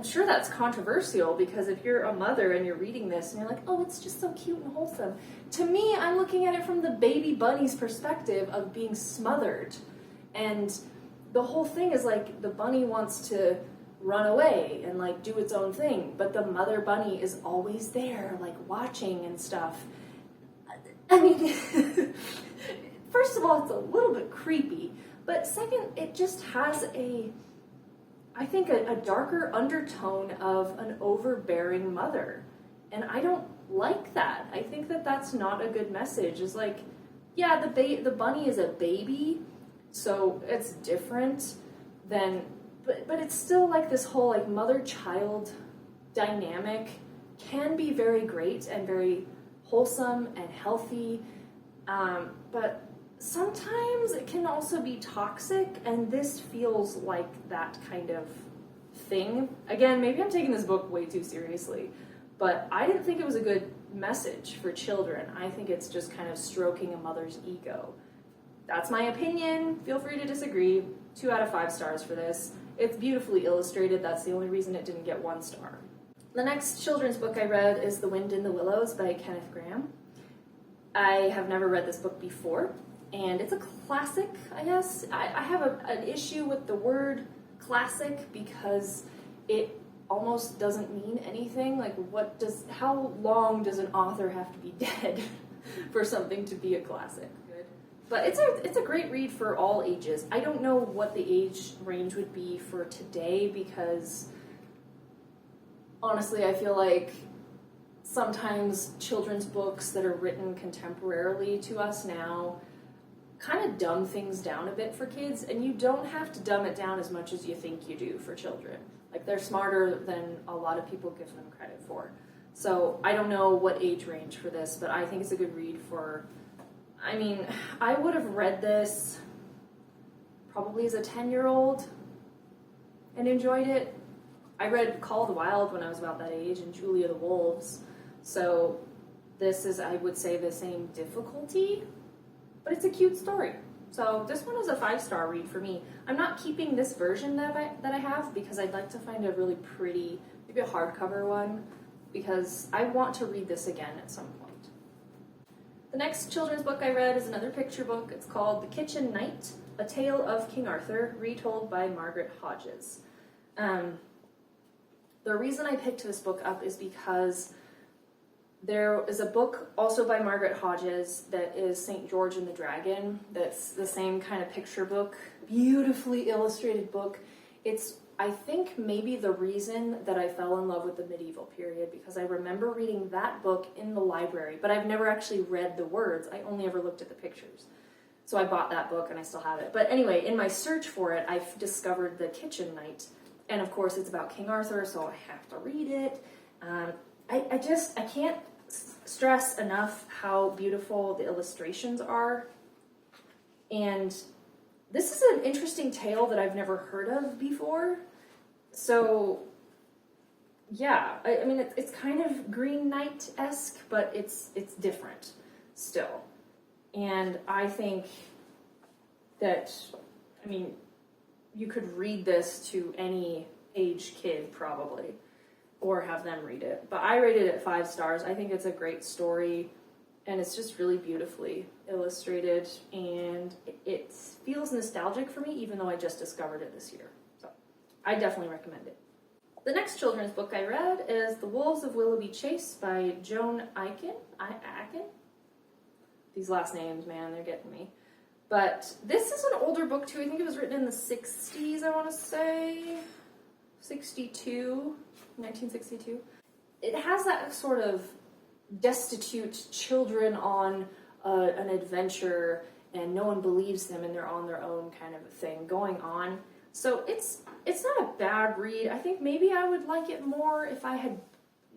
sure that's controversial because if you're a mother and you're reading this and you're like, oh, it's just so cute and wholesome. To me, I'm looking at it from the baby bunny's perspective of being smothered. And the whole thing is like the bunny wants to run away and like do its own thing, but the mother bunny is always there, like watching and stuff. I mean, first of all, it's a little bit creepy, but second, it just has I think a darker undertone of an overbearing mother. And I don't like that. I think that that's not a good message. It's like, yeah, the bunny is a baby, so it's different than, but it's still like this whole like mother-child dynamic can be very great and very wholesome and healthy, but sometimes it can also be toxic, and this feels like that kind of thing. Again, maybe I'm taking this book way too seriously, but I didn't think it was a good message for children. I think it's just kind of stroking a mother's ego. That's my opinion. Feel free to disagree. 2 out of 5 stars for this. It's beautifully illustrated. That's the only reason it didn't get 1 star. The next children's book I read is The Wind in the Willows by Kenneth Grahame. I have never read this book before, and it's a classic, I guess. I have an issue with the word classic because it almost doesn't mean anything. Like, how long does an author have to be dead for something to be a classic? But it's a great read for all ages. I don't know what the age range would be for today because honestly, I feel like sometimes children's books that are written contemporarily to us now kind of dumb things down a bit for kids, and you don't have to dumb it down as much as you think you do for children. Like, they're smarter than a lot of people give them credit for. So I don't know what age range for this, but I think it's a good read for, I mean, I would have read this probably as a 10-year-old and enjoyed it. I read Call of the Wild when I was about that age and Julia the Wolves, so this is, I would say, the same difficulty, but it's a cute story. So this one is a 5-star read for me. I'm not keeping this version that I have because I'd like to find a really pretty, maybe a hardcover one, because I want to read this again at some point. The next children's book I read is another picture book. It's called The Kitchen Knight, A Tale of King Arthur, retold by Margaret Hodges. The reason I picked this book up is because there is a book also by Margaret Hodges that is St. George and the Dragon. That's the same kind of picture book, beautifully illustrated book. It's, I think, maybe the reason that I fell in love with the medieval period, because I remember reading that book in the library, but I've never actually read the words. I only ever looked at the pictures. So I bought that book and I still have it. But anyway, in my search for it, I've discovered The Kitchen Knight. And of course, it's about King Arthur, so I have to read it. I can't stress enough how beautiful the illustrations are. And this is an interesting tale that I've never heard of before. So, yeah, I mean, it's kind of Green Knight-esque, but it's different still. And I think that, I mean, you could read this to any age kid, probably, or have them read it. But I rated it 5 stars. I think it's a great story, and it's just really beautifully illustrated, and it feels nostalgic for me, even though I just discovered it this year. So I definitely recommend it. The next children's book I read is The Wolves of Willoughby Chase by Joan Aiken. These last names, man, they're getting me. But this is an older book, too. I think it was written in the 60s, I want to say. 1962. It has that sort of destitute children on an adventure, and no one believes them, and they're on their own kind of a thing going on. So it's not a bad read. I think maybe I would like it more if I had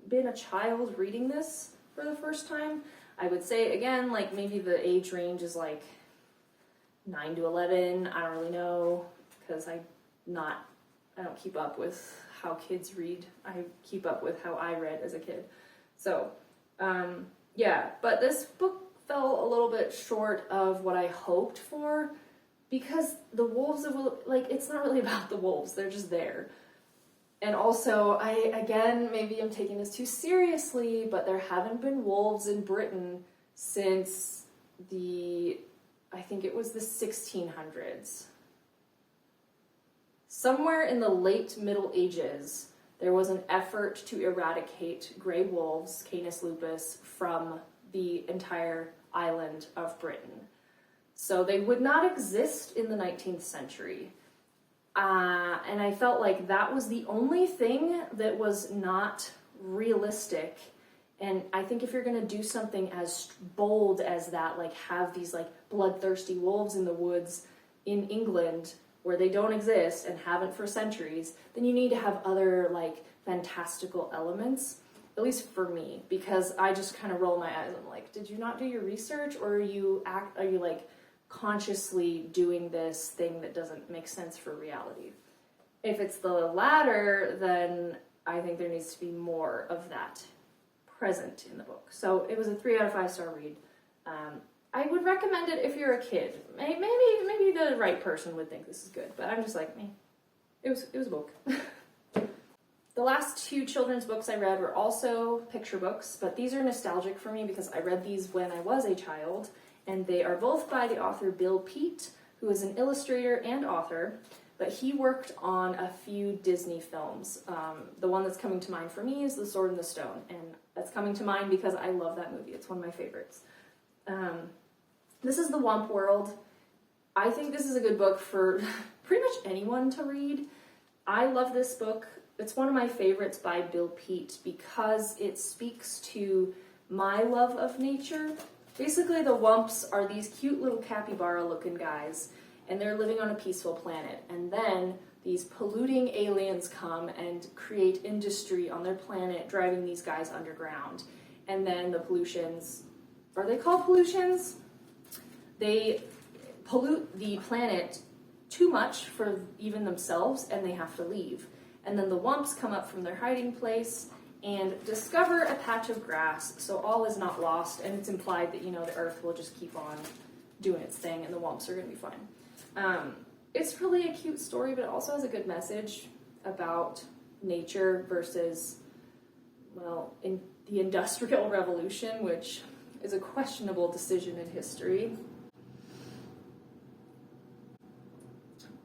been a child reading this for the first time. I would say, again, like maybe the age range is like 9 to 11. I don't really know, because I don't keep up with how kids read. I keep up with how I read as a kid. So, yeah, but this book fell a little bit short of what I hoped for. because the wolves of like, it's not really about the wolves, they're just there. And also, maybe I'm taking this too seriously, but there haven't been wolves in Britain since I think it was the 1600s. Somewhere in the late Middle Ages, there was an effort to eradicate gray wolves, Canis lupus, from the entire island of Britain. So they would not exist in the 19th century. And I felt like that was the only thing that was not realistic. And I think if you're going to do something as bold as that, like have these like bloodthirsty wolves in the woods in England where they don't exist and haven't for centuries, then you need to have other like fantastical elements, at least for me, because I just kind of roll my eyes. I'm like, did you not do your research, or are you like consciously doing this thing that doesn't make sense for reality? If it's the latter, then I think there needs to be more of that present in the book. So it was a 3 out of 5 star read. I would recommend it if you're a kid. Maybe the right person would think this is good, but I'm just like, me. It was a book. The last 2 children's books I read were also picture books, but these are nostalgic for me because I read these when I was a child, and they are both by the author Bill Peet, who is an illustrator and author, but he worked on a few Disney films. The one that's coming to mind for me is The Sword and the Stone, and that's coming to mind because I love that movie. It's one of my favorites. This is The Womp World. I think this is a good book for pretty much anyone to read. I love this book. It's one of my favorites by Bill Peet because it speaks to my love of nature. Basically, the Wumps are these cute little capybara-looking guys, and they're living on a peaceful planet. And then these polluting aliens come and create industry on their planet, driving these guys underground. And then the pollutions, are they called pollutions? They pollute the planet too much for even themselves, and they have to leave. And then the Wumps come up from their hiding place and discover a patch of grass, so all is not lost, and it's implied that, the Earth will just keep on doing its thing, and the Wumps are going to be fine. It's really a cute story, but it also has a good message about nature versus, in the Industrial Revolution, which is a questionable decision in history.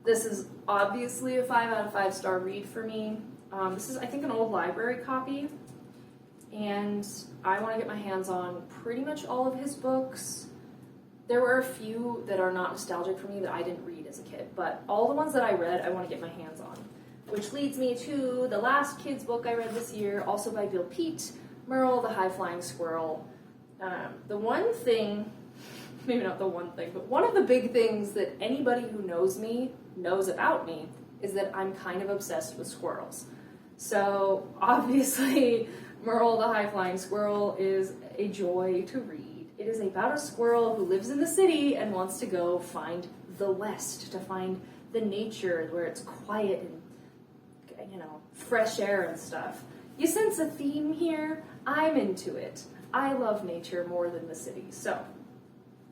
This is obviously a 5 out of 5 star read for me. This is, I think, an old library copy, and I want to get my hands on pretty much all of his books. There were a few that are not nostalgic for me that I didn't read as a kid, but all the ones that I read, I want to get my hands on. Which leads me to the last kids' book I read this year, also by Bill Peet, Merle the High-Flying Squirrel. The one thing, maybe not the one thing, but one of the big things that anybody who knows me knows about me is that I'm kind of obsessed with squirrels. So obviously, Merle the High-Flying Squirrel is a joy to read. It is about a squirrel who lives in the city and wants to go find the West, to find the nature where it's quiet and, fresh air and stuff. You sense a theme here? I'm into it. I love nature more than the city. So,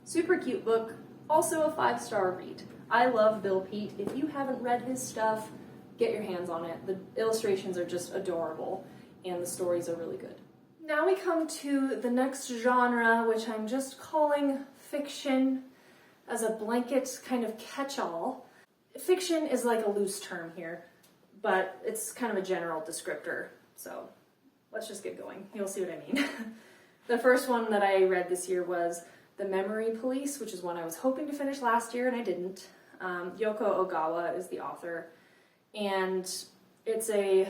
super cute book. Also a 5 star read. I love Bill Peet. If you haven't read his stuff, get your hands on it. The illustrations are just adorable, and the stories are really good. Now we come to the next genre, which I'm just calling fiction as a blanket kind of catch-all. Fiction is like a loose term here, but it's kind of a general descriptor. So let's just get going. You'll see what I mean. The first one that I read this year was The Memory Police, which is one I was hoping to finish last year and I didn't. Yoko Ogawa is the author, and it's a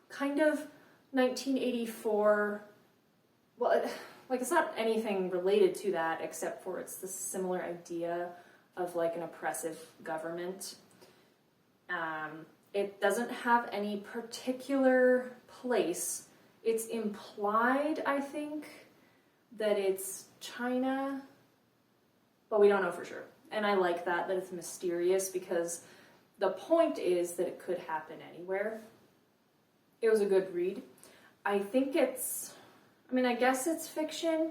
kind of 1984, it's not anything related to that except for it's the similar idea of like an oppressive government. It doesn't have any particular place. It's implied, I think, that it's China, but we don't know for sure. And I like that it's mysterious because the point is that it could happen anywhere. It was a good read. I guess it's fiction.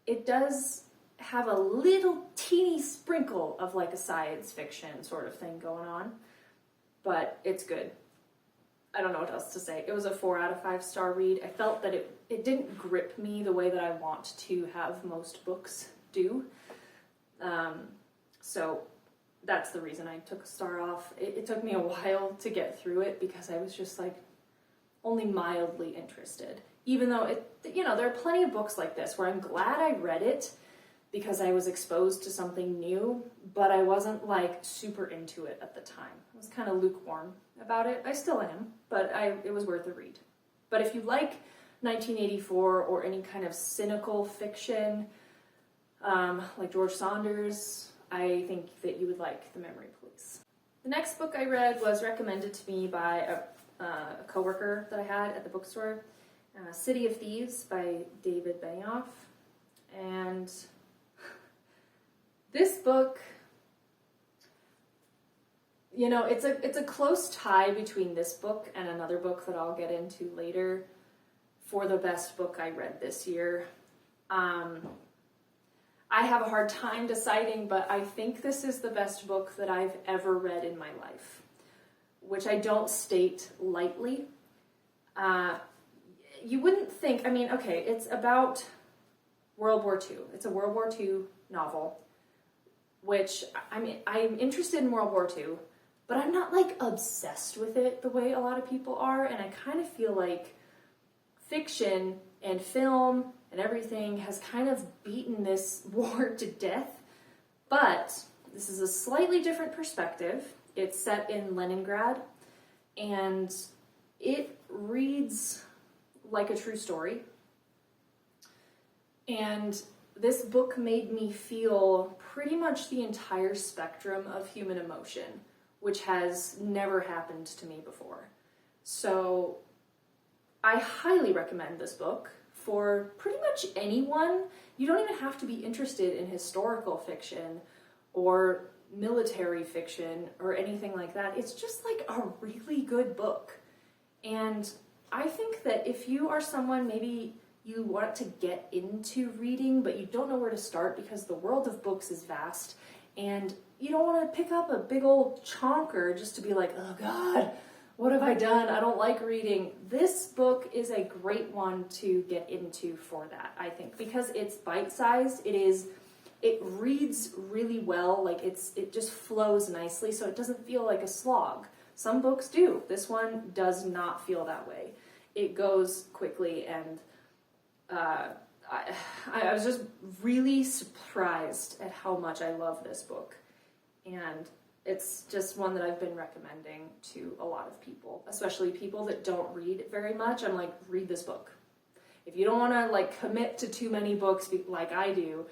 It does have a little teeny sprinkle of like a science fiction sort of thing going on, but it's good. I don't know what else to say. It was a 4 out of 5 star read. I felt that it didn't grip me the way that I want to have most books do. So that's the reason I took a star off. It took me a while to get through it because I was just like only mildly interested. Even though there are plenty of books like this where I'm glad I read it because I was exposed to something new, but I wasn't like super into it at the time. I was kind of lukewarm about it. I still am, but it was worth a read. But if you like 1984 or any kind of cynical fiction, like George Saunders, I think that you would like The Memory Police. The next book I read was recommended to me by a coworker that I had at the bookstore, City of Thieves by David Benioff. And this book, it's a close tie between this book and another book that I'll get into later for the best book I read this year. I have a hard time deciding, but I think this is the best book that I've ever read in my life, which I don't state lightly. You wouldn't think, it's about World War II. It's a World War II novel, which, I'm interested in World War II, but I'm not, obsessed with it the way a lot of people are, and I kind of feel like fiction and film and everything has kind of beaten this war to death, but this is a slightly different perspective. It's set in Leningrad, and it reads like a true story. And this book made me feel pretty much the entire spectrum of human emotion, which has never happened to me before. So I highly recommend this book for pretty much anyone. You don't even have to be interested in historical fiction or military fiction or anything like that. It's just like a really good book. And I think that if you are someone, maybe you want to get into reading, but you don't know where to start because the world of books is vast, and you don't want to pick up a big old chonker just to be like, oh God, what have I done? I don't like reading. This book is a great one to get into for that, I think, because it's bite-sized. It reads really well. It just flows nicely, so it doesn't feel like a slog. Some books do. This one does not feel that way. It goes quickly, and I was just really surprised at how much I love this book. And it's just one that I've been recommending to a lot of people, especially people that don't read very much. I'm like, read this book. If you don't want to commit to too many books like I do,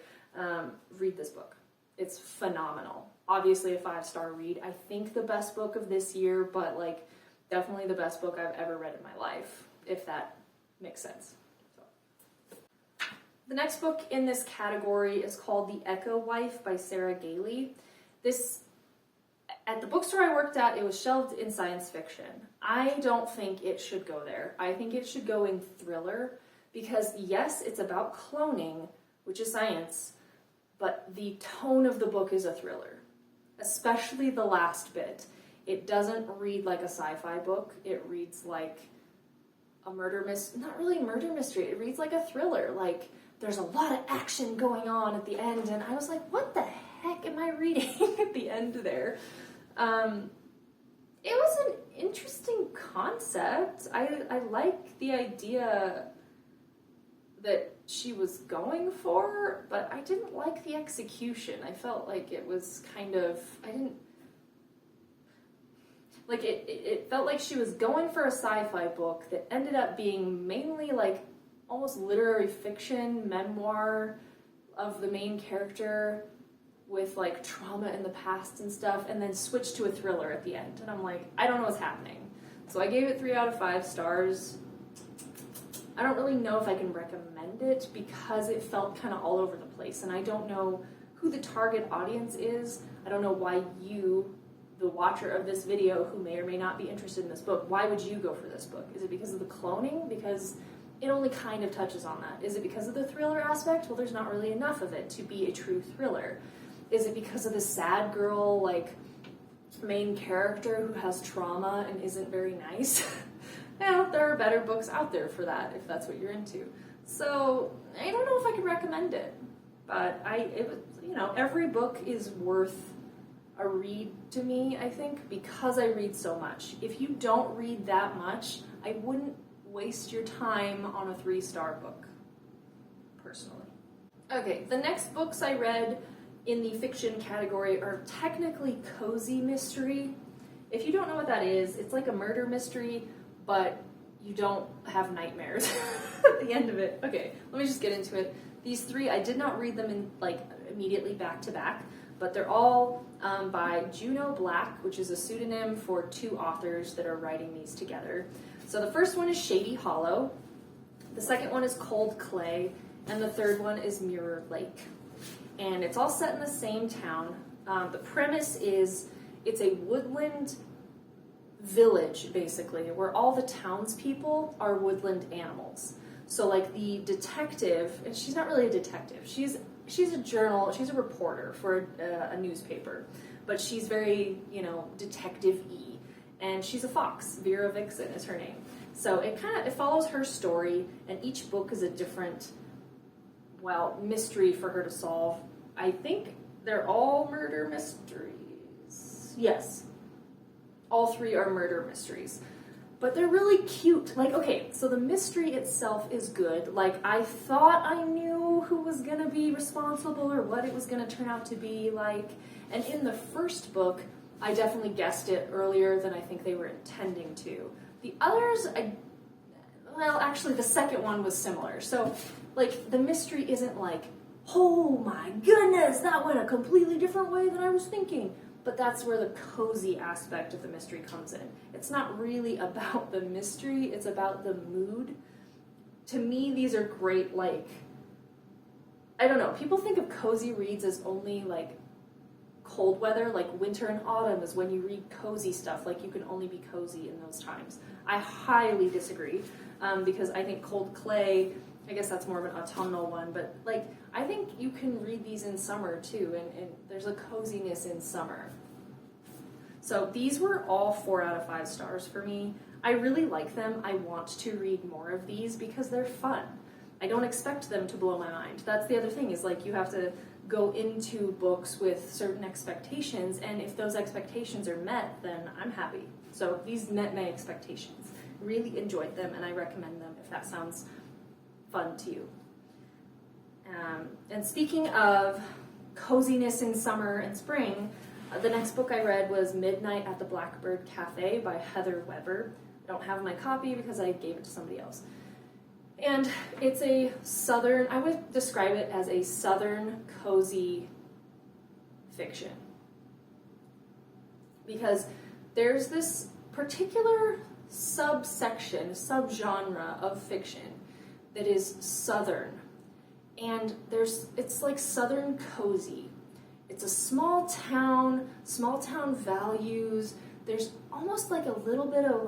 read this book. It's phenomenal. Obviously a 5-star read. I think the best book of this year, but definitely the best book I've ever read in my life, if that makes sense. So. The next book in this category is called The Echo Wife by Sarah Gailey. At the bookstore I worked at, it was shelved in science fiction. I don't think it should go there. I think it should go in thriller because, yes, it's about cloning, which is science, but the tone of the book is a thriller, especially the last bit. It doesn't read like a sci-fi book. It reads like a not really a murder mystery. It reads like a thriller. There's a lot of action going on at the end, and I was like, what the heck am I reading at the end there? It was an interesting concept. I like the idea that she was going for, but I didn't like the execution. I felt like it was it felt like she was going for a sci-fi book that ended up being mainly almost literary fiction, memoir of the main character with trauma in the past and stuff, and then switched to a thriller at the end. And I'm like, I don't know what's happening. So I gave it 3 out of 5 stars. I don't really know if I can recommend it because it felt kind of all over the place, and I don't know who the target audience is. I don't know why you, the watcher of this video, who may or may not be interested in this book, why would you go for this book? Is it because of the cloning? Because it only kind of touches on that. Is it because of the thriller aspect? Well, there's not really enough of it to be a true thriller. Is it because of the sad girl, like, main character who has trauma and isn't very nice? Yeah, there are better books out there for that if that's what you're into. So I don't know if I could recommend it, but every book is worth a read to me, I think, because I read so much. If you don't read that much, I wouldn't waste your time on a 3-star book, personally. Okay, the next books I read in the fiction category are technically cozy mystery. If you don't know what that is, it's like a murder mystery, but you don't have nightmares at the end of it. Okay, let me just get into it. These 3, I did not read them in immediately back to back, but they're all by Juno Black, which is a pseudonym for 2 authors that are writing these together. So the first one is Shady Hollow, the second one is Cold Clay, and the third one is Mirror Lake. And it's all set in the same town. The premise is it's a woodland village, basically, where all the townspeople are woodland animals. So like the detective, and she's not really a detective, she's a reporter for a newspaper, but she's very, detective-y, and she's a fox. Vera Vixen is her name. So it follows her story, and each book is a different, mystery for her to solve. I think they're all murder mysteries. Yes. All 3 are murder mysteries. But they're really cute. So the mystery itself is good. I thought I knew who was going to be responsible or what it was going to turn out to be like. And in the first book, I definitely guessed it earlier than I think they were intending to. The others, actually the second one was similar. So, the mystery isn't oh my goodness, that went a completely different way than I was thinking. But that's where the cozy aspect of the mystery comes in. It's not really about the mystery, it's about the mood. To me, these are great, I don't know, people think of cozy reads as only, cold weather, winter and autumn is when you read cozy stuff, you can only be cozy in those times. I highly disagree, because I think Cold Clay, I guess that's more of an autumnal one, but I think you can read these in summer too, and there's a coziness in summer. So these were all 4 out of 5 stars for me. I really like them. I want to read more of these because they're fun. I don't expect them to blow my mind. That's the other thing, is you have to go into books with certain expectations, and if those expectations are met, then I'm happy. So these met my expectations. Really enjoyed them, and I recommend them if that sounds fun to you. And speaking of coziness in summer and spring, the next book I read was Midnight at the Blackbird Cafe by Heather Weber. I don't have my copy because I gave it to somebody else. And it's I would describe it as a southern cozy fiction. Because there's this particular subgenre of fiction that is southern. And it's southern cozy. It's a small town values. There's almost a little bit of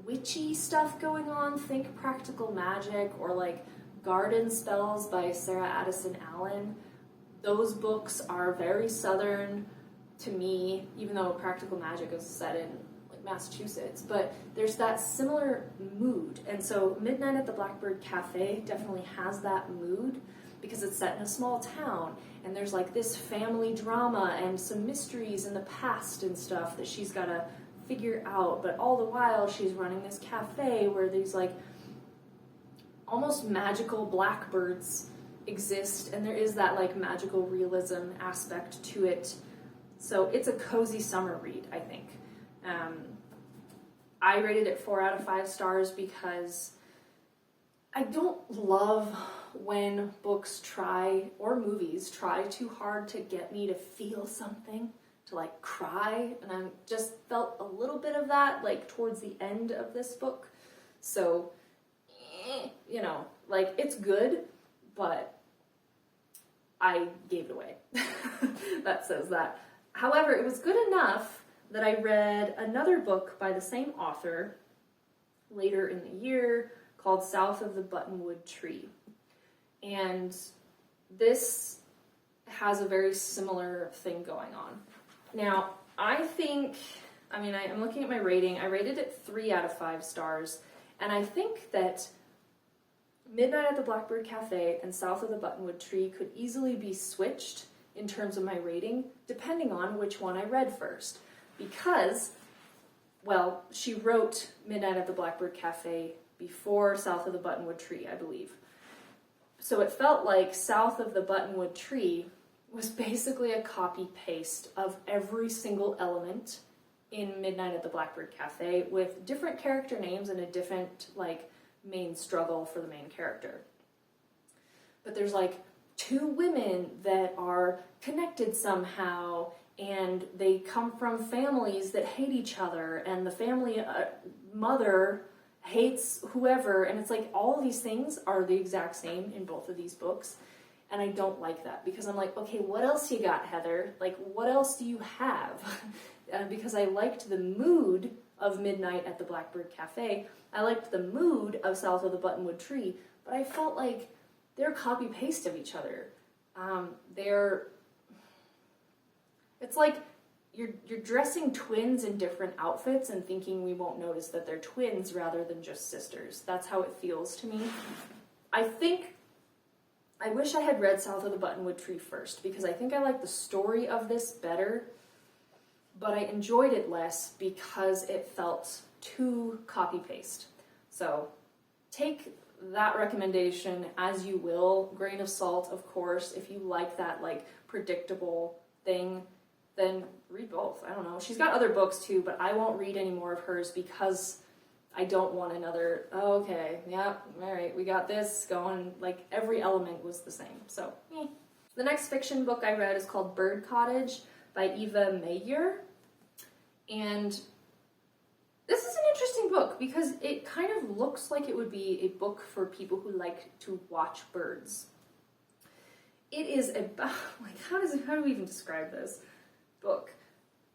witchy stuff going on. Think Practical Magic or Garden Spells by Sarah Addison Allen. Those books are very southern to me, even though Practical Magic is set in Massachusetts, but there's that similar mood. And so Midnight at the Blackbird Cafe definitely has that mood because it's set in a small town, and there's this family drama and some mysteries in the past and stuff that she's got to figure out, but all the while she's running this cafe where these almost magical blackbirds exist, and there is that magical realism aspect to it. So it's a cozy summer read, I think. I rated it 4 out of 5 stars because I don't love when books or movies try too hard to get me to feel something, to cry, and I just felt a little bit of that towards the end of this book. So, it's good, but I gave it away. That says that. However, it was good enough that I read another book by the same author later in the year called South of the Buttonwood Tree. And this has a very similar thing going on. Now, I'm looking at my rating. I rated it 3 out of 5 stars. And I think that Midnight at the Blackbird Cafe and South of the Buttonwood Tree could easily be switched in terms of my rating, depending on which one I read first. Because, well, she wrote Midnight at the Blackbird Cafe before South of the Buttonwood Tree, I believe. So it felt like South of the Buttonwood Tree was basically a copy-paste of every single element in Midnight at the Blackbird Cafe with different character names and a different, main struggle for the main character. But there's, 2 women that are connected somehow, and they come from families that hate each other, and the family mother hates whoever, and it's all these things are the exact same in both of these books, and I don't like that, because I'm like, okay, what else you got, Heather? What else do you have? Because I liked the mood of Midnight at the Blackbird Cafe, I liked the mood of South of the Buttonwood Tree, but I felt like they're copy-paste of each other. It's like you're dressing twins in different outfits and thinking we won't notice that they're twins rather than just sisters. That's how it feels to me. I wish I had read South of the Buttonwood Tree first, because I think I like the story of this better, but I enjoyed it less because it felt too copy-paste. So take that recommendation as you will, grain of salt, of course. If you like that predictable thing, then read both. I don't know. She's got other books too, but I won't read any more of hers because I don't want another, oh, okay, yep, all right, we got this going. Every element was the same. So, The next fiction book I read is called Bird Cottage by Eva Mayer. And this is an interesting book because it kind of looks like it would be a book for people who like to watch birds. It is about, how do we even describe this book?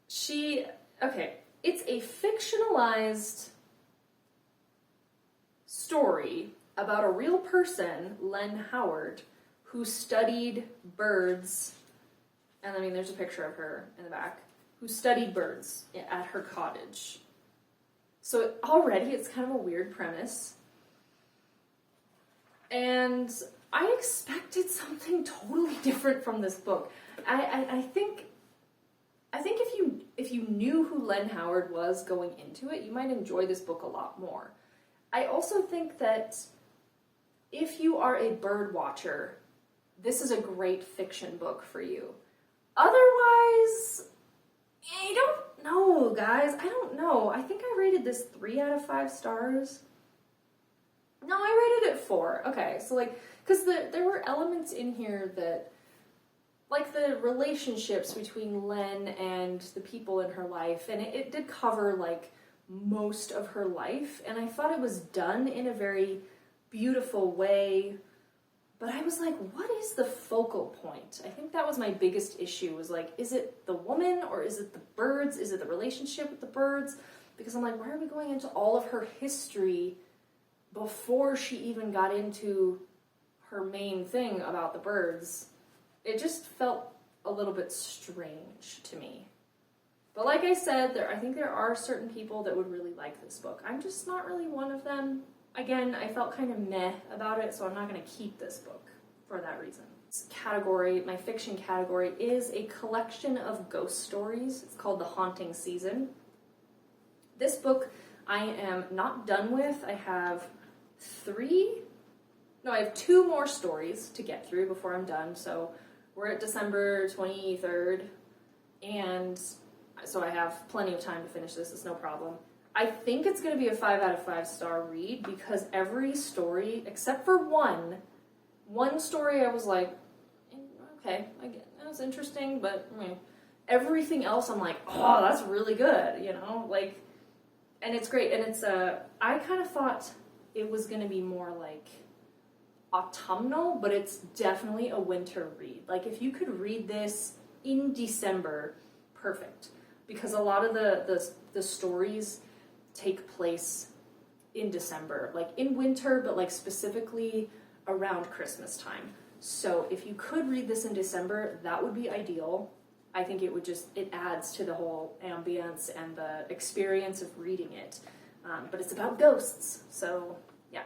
It's a fictionalized story about a real person, Len Howard, who studied birds, and there's a picture of her in the back, who studied birds at her cottage. So already it's kind of a weird premise. And I expected something totally different from this book. I think if you knew who Len Howard was going into it, you might enjoy this book a lot more. I also think that if you are a bird watcher, this is a great fiction book for you. Otherwise, I don't know, guys. I don't know. I think I rated this 3 out of 5 stars. No, I rated it 4. Okay, so because there were elements in here that, the relationships between Len and the people in her life, and it did cover, most of her life, and I thought it was done in a very beautiful way, but I was like, what is the focal point? I think that was my biggest issue, was is it the woman, or is it the birds? Is it the relationship with the birds? Because I'm like, why are we going into all of her history before she even got into her main thing about the birds? It just felt a little bit strange to me. But like I said, I think there are certain people that would really like this book. I'm just not really one of them. Again, I felt kind of meh about it, so I'm not going to keep this book for that reason. This category, my fiction category, is a collection of ghost stories. It's called The Haunting Season. This book I am not done with. I have 2 more stories to get through before I'm done. So we're at December 23rd, and so I have plenty of time to finish this. It's no problem. I think it's going to be a 5 out of 5 star read because every story, except for one story I was like, okay, I get that was interesting, but everything else I'm like, oh, that's really good, and it's great. And it's I kind of thought it was going to be more autumnal, but it's definitely a winter read. If you could read this in December, perfect. Because a lot of the stories take place in December, like in winter, but like specifically around Christmas time. So if you could read this in December, that would be ideal. I think it adds to the whole ambience and the experience of reading it. But it's about ghosts, so yeah.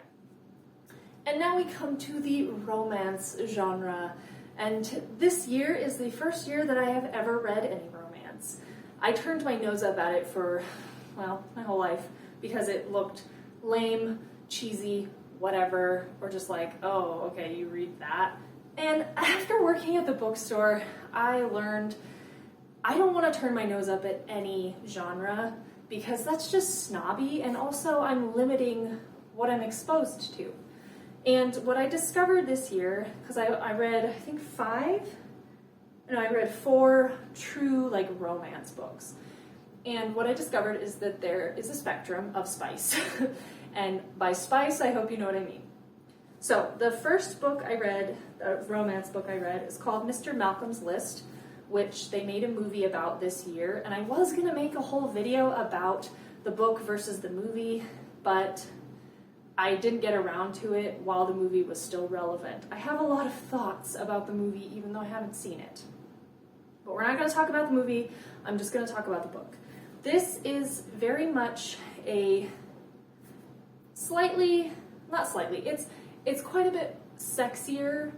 And now we come to the romance genre. And this year is the first year that I have ever read any romance. I turned my nose up at it for, well, my whole life because it looked lame, cheesy, whatever, or just like, oh, okay, you read that. And after working at the bookstore, I learned I don't want to turn my nose up at any genre because that's just snobby, and also I'm limiting what I'm exposed to. And what I discovered this year, because I read, I think I read 4 true like romance books. And what I discovered is that there is a spectrum of spice. And by spice, I hope you know what I mean. So the first book I read, a romance book I read, is called Mr. Malcolm's List, which they made a movie about this year. And I was going to make a whole video about the book versus the movie, but I didn't get around to it while the movie was still relevant. I have a lot of thoughts about the movie, even though I haven't seen it. But we're not going to talk about the movie. I'm just going to talk about the book. This is very much a it's quite a bit sexier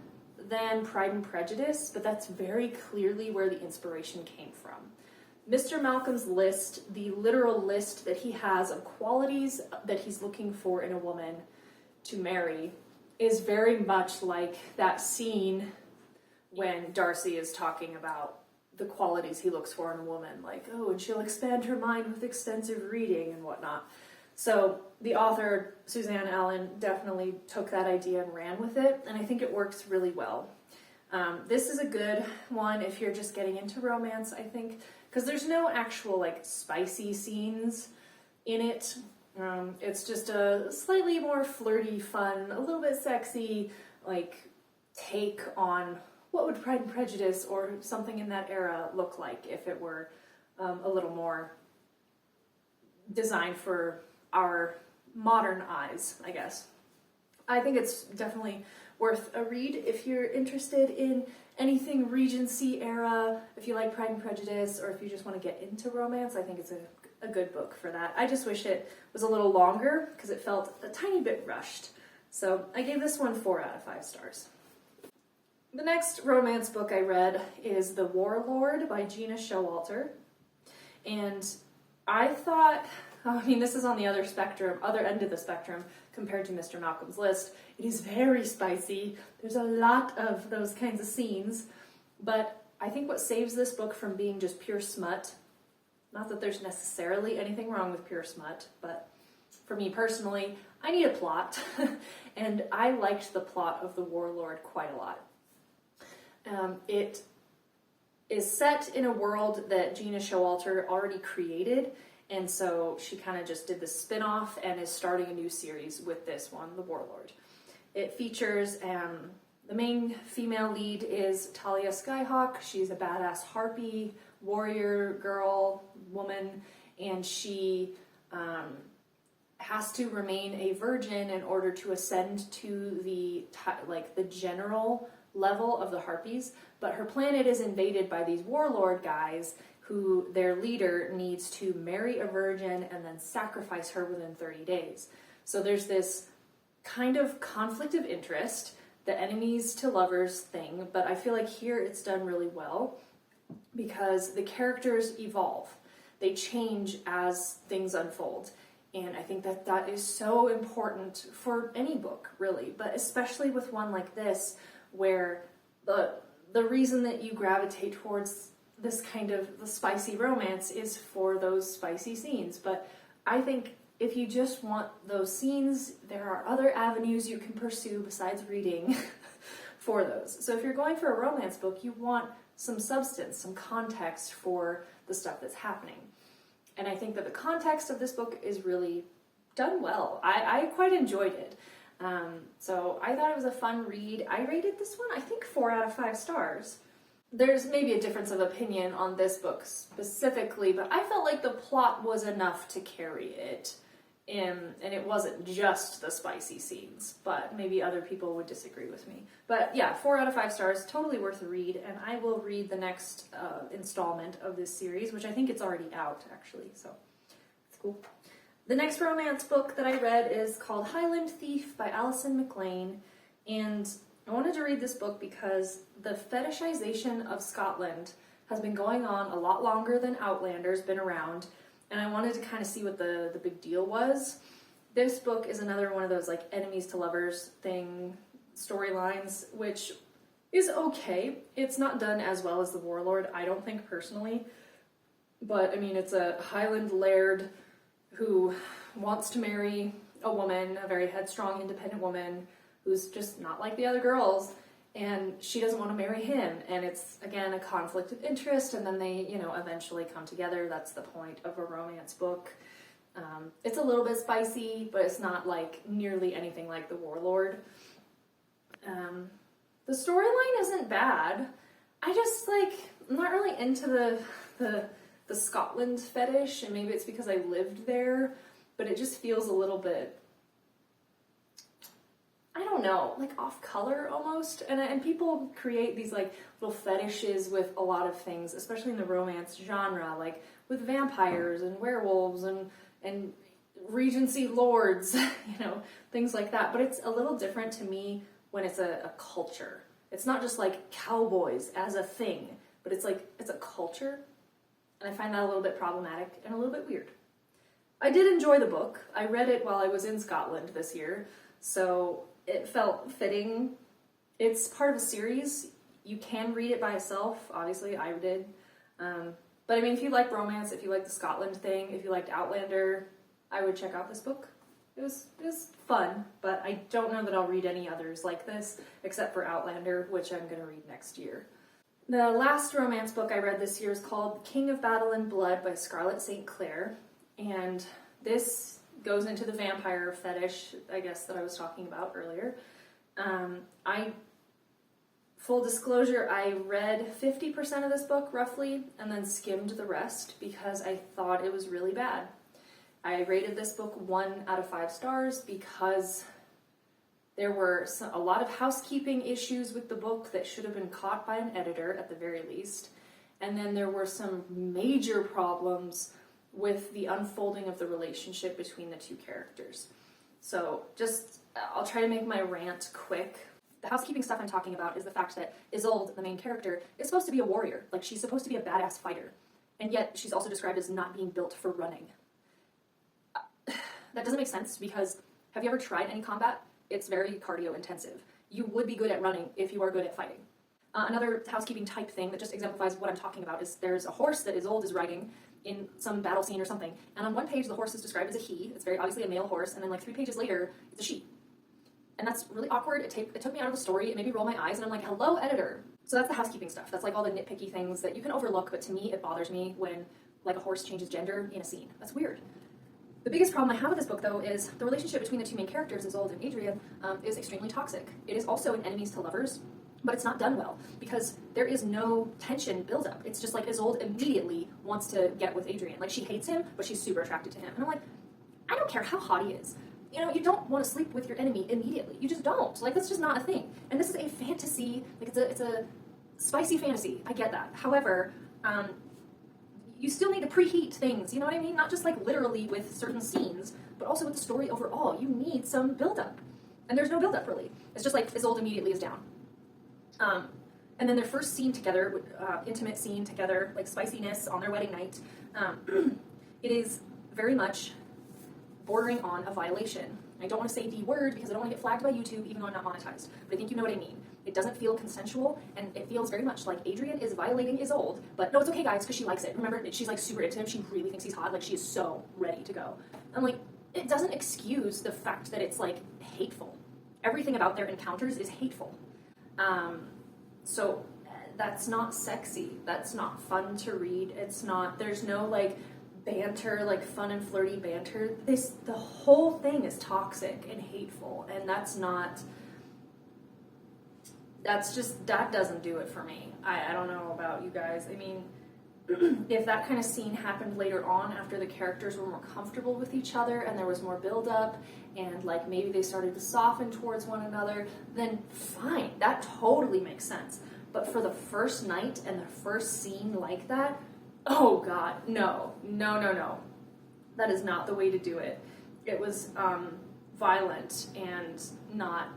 than Pride and Prejudice, but that's very clearly where the inspiration came from. Mr. Malcolm's List, the literal list that he has of qualities that he's looking for in a woman to marry, is very much like that scene when Darcy is talking about the qualities he looks for in a woman, like, oh, and she'll expand her mind with extensive reading and whatnot. So the author, Suzanne Allen, definitely took that idea and ran with it, and I think it works really well. This is a good one if you're just getting into romance, I think, because there's no actual like spicy scenes in it. It's just a slightly more flirty, fun, a little bit sexy, like take on what would Pride and Prejudice or something in that era look like if it were a little more designed for our modern eyes, I guess. I think it's definitely worth a read if you're interested in anything Regency era, if you like Pride and Prejudice, or if you just want to get into romance. I think it's a good book for that. I just wish it was a little longer because it felt a tiny bit rushed. So I gave this one 4 out of 5 stars. The next romance book I read is The Warlord by Gina Showalter. And I thought, this is on the other end of the spectrum compared to Mr. Malcolm's List. It is very spicy. There's a lot of those kinds of scenes. But I think what saves this book from being just pure smut, not that there's necessarily anything wrong with pure smut, but for me personally, I need a plot. And I liked the plot of The Warlord quite a lot. It is set in a world that Gina Showalter already created, and so she kind of just did the spin-off and is starting a new series with this one, The Warlord. It features, the main female lead is Talia Skyhawk. She's a badass harpy, warrior girl, woman, and she has to remain a virgin in order to ascend to the general level of the harpies, but her planet is invaded by these warlord guys who their leader needs to marry a virgin and then sacrifice her within 30 days. So there's this kind of conflict of interest, the enemies to lovers thing, but I feel like here it's done really well because the characters evolve. They change as things unfold. And I think that is so important for any book, really, but especially with one like this, where the reason that you gravitate towards this kind of the spicy romance is for those spicy scenes. But I think if you just want those scenes, there are other avenues you can pursue besides reading for those. So if you're going for a romance book, you want some substance, some context for the stuff that's happening. And I think that the context of this book is really done well. I quite enjoyed it. So I thought it was a fun read. I rated this one, I think, 4 out of 5 stars. There's maybe a difference of opinion on this book specifically, but I felt like the plot was enough to carry it and it wasn't just the spicy scenes, but maybe other people would disagree with me. But yeah, 4 out of 5 stars, totally worth a read, and I will read the next installment of this series, which I think it's already out, actually, so it's cool. The next romance book that I read is called Highland Thief by Alison MacLean, and I wanted to read this book because the fetishization of Scotland has been going on a lot longer than Outlander's been around, and I wanted to kind of see what the big deal was. This book is another one of those like enemies to lovers thing storylines, which is okay. It's not done as well as The Warlord, I don't think personally, but I mean it's a Highland laird who wants to marry a woman, a very headstrong, independent woman who's just not like the other girls, and she doesn't want to marry him, and it's again a conflict of interest, and then they eventually come together. That's the point of a romance book. It's a little bit spicy, but it's not like nearly anything like The Warlord. The storyline isn't bad. I just I'm not really into the Scotland fetish, and maybe it's because I lived there, but it just feels a little bit, I don't know, like off color almost. And people create these like little fetishes with a lot of things, especially in the romance genre, like with vampires and werewolves and Regency lords, things like that. But it's a little different to me when it's a culture. It's not just like cowboys as a thing, but it's a culture. And I find that a little bit problematic and a little bit weird. I did enjoy the book. I read it while I was in Scotland this year, so it felt fitting. It's part of a series. You can read it by itself. Obviously, I did. But I mean, if you like romance, if you like the Scotland thing, if you liked Outlander, I would check out this book. It was fun, but I don't know that I'll read any others like this, except for Outlander, which I'm going to read next year. The last romance book I read this year is called King of Battle and Blood by Scarlett St. Clair, and this goes into the vampire fetish, I guess, that I was talking about earlier. Full disclosure, I read 50% of this book, roughly, and then skimmed the rest because I thought it was really bad. I rated this book 1 out of 5 stars because there were a lot of housekeeping issues with the book that should have been caught by an editor at the very least. And then there were some major problems with the unfolding of the relationship between the two characters. So I'll try to make my rant quick. The housekeeping stuff I'm talking about is the fact that Isolde, the main character, is supposed to be a warrior. Like, she's supposed to be a badass fighter. And yet she's also described as not being built for running. That doesn't make sense because have you ever tried any combat? It's very cardio intensive. You would be good at running if you are good at fighting. Another housekeeping type thing that just exemplifies what I'm talking about is there's a horse that Isolde is riding in some battle scene or something, and on one page the horse is described as a he. It's very obviously a male horse, and then like 3 pages later it's a she. And that's really awkward. It took me out of the story. It made me roll my eyes, and I'm like, hello, editor. So that's the housekeeping stuff. That's like all the nitpicky things that you can overlook, but to me it bothers me when like a horse changes gender in a scene. That's weird. The biggest problem I have with this book, though, is the relationship between the two main characters, Isolde and Adrian, is extremely toxic. It is also an enemies to lovers, but it's not done well, because there is no tension buildup. It's just like Isolde immediately wants to get with Adrian. Like, she hates him, but she's super attracted to him. And I'm like, I don't care how hot he is. You don't want to sleep with your enemy immediately. You just don't. Like, that's just not a thing. And this is a fantasy. Like, it's a spicy fantasy. I get that. However, you still need to preheat things, you know what I mean? Not just like literally with certain scenes, but also with the story overall. You need some buildup. And there's no buildup really. It's just like Isolde immediately is down. And then their first scene together, intimate scene together, like spiciness on their wedding night, it is very much bordering on a violation. I don't want to say the word because I don't want to get flagged by YouTube even though I'm not monetized, but I think you know what I mean. It doesn't feel consensual, and it feels very much like Adrian is violating Isolde, but no, it's okay, guys, because she likes it. Remember, she's like super into him. She really thinks he's hot. Like, she is so ready to go. I'm like, it doesn't excuse the fact that it's like hateful. Everything about their encounters is hateful. So that's not sexy. That's not fun to read. It's not. There's no like banter, like fun and flirty banter. The whole thing is toxic and hateful, and that doesn't do it for me. I don't know about you guys. I mean, if that kind of scene happened later on after the characters were more comfortable with each other and there was more build up and like maybe they started to soften towards one another, then fine, that totally makes sense. But for the first night and the first scene like that, oh god, no. That is not the way to do it. It was violent and not,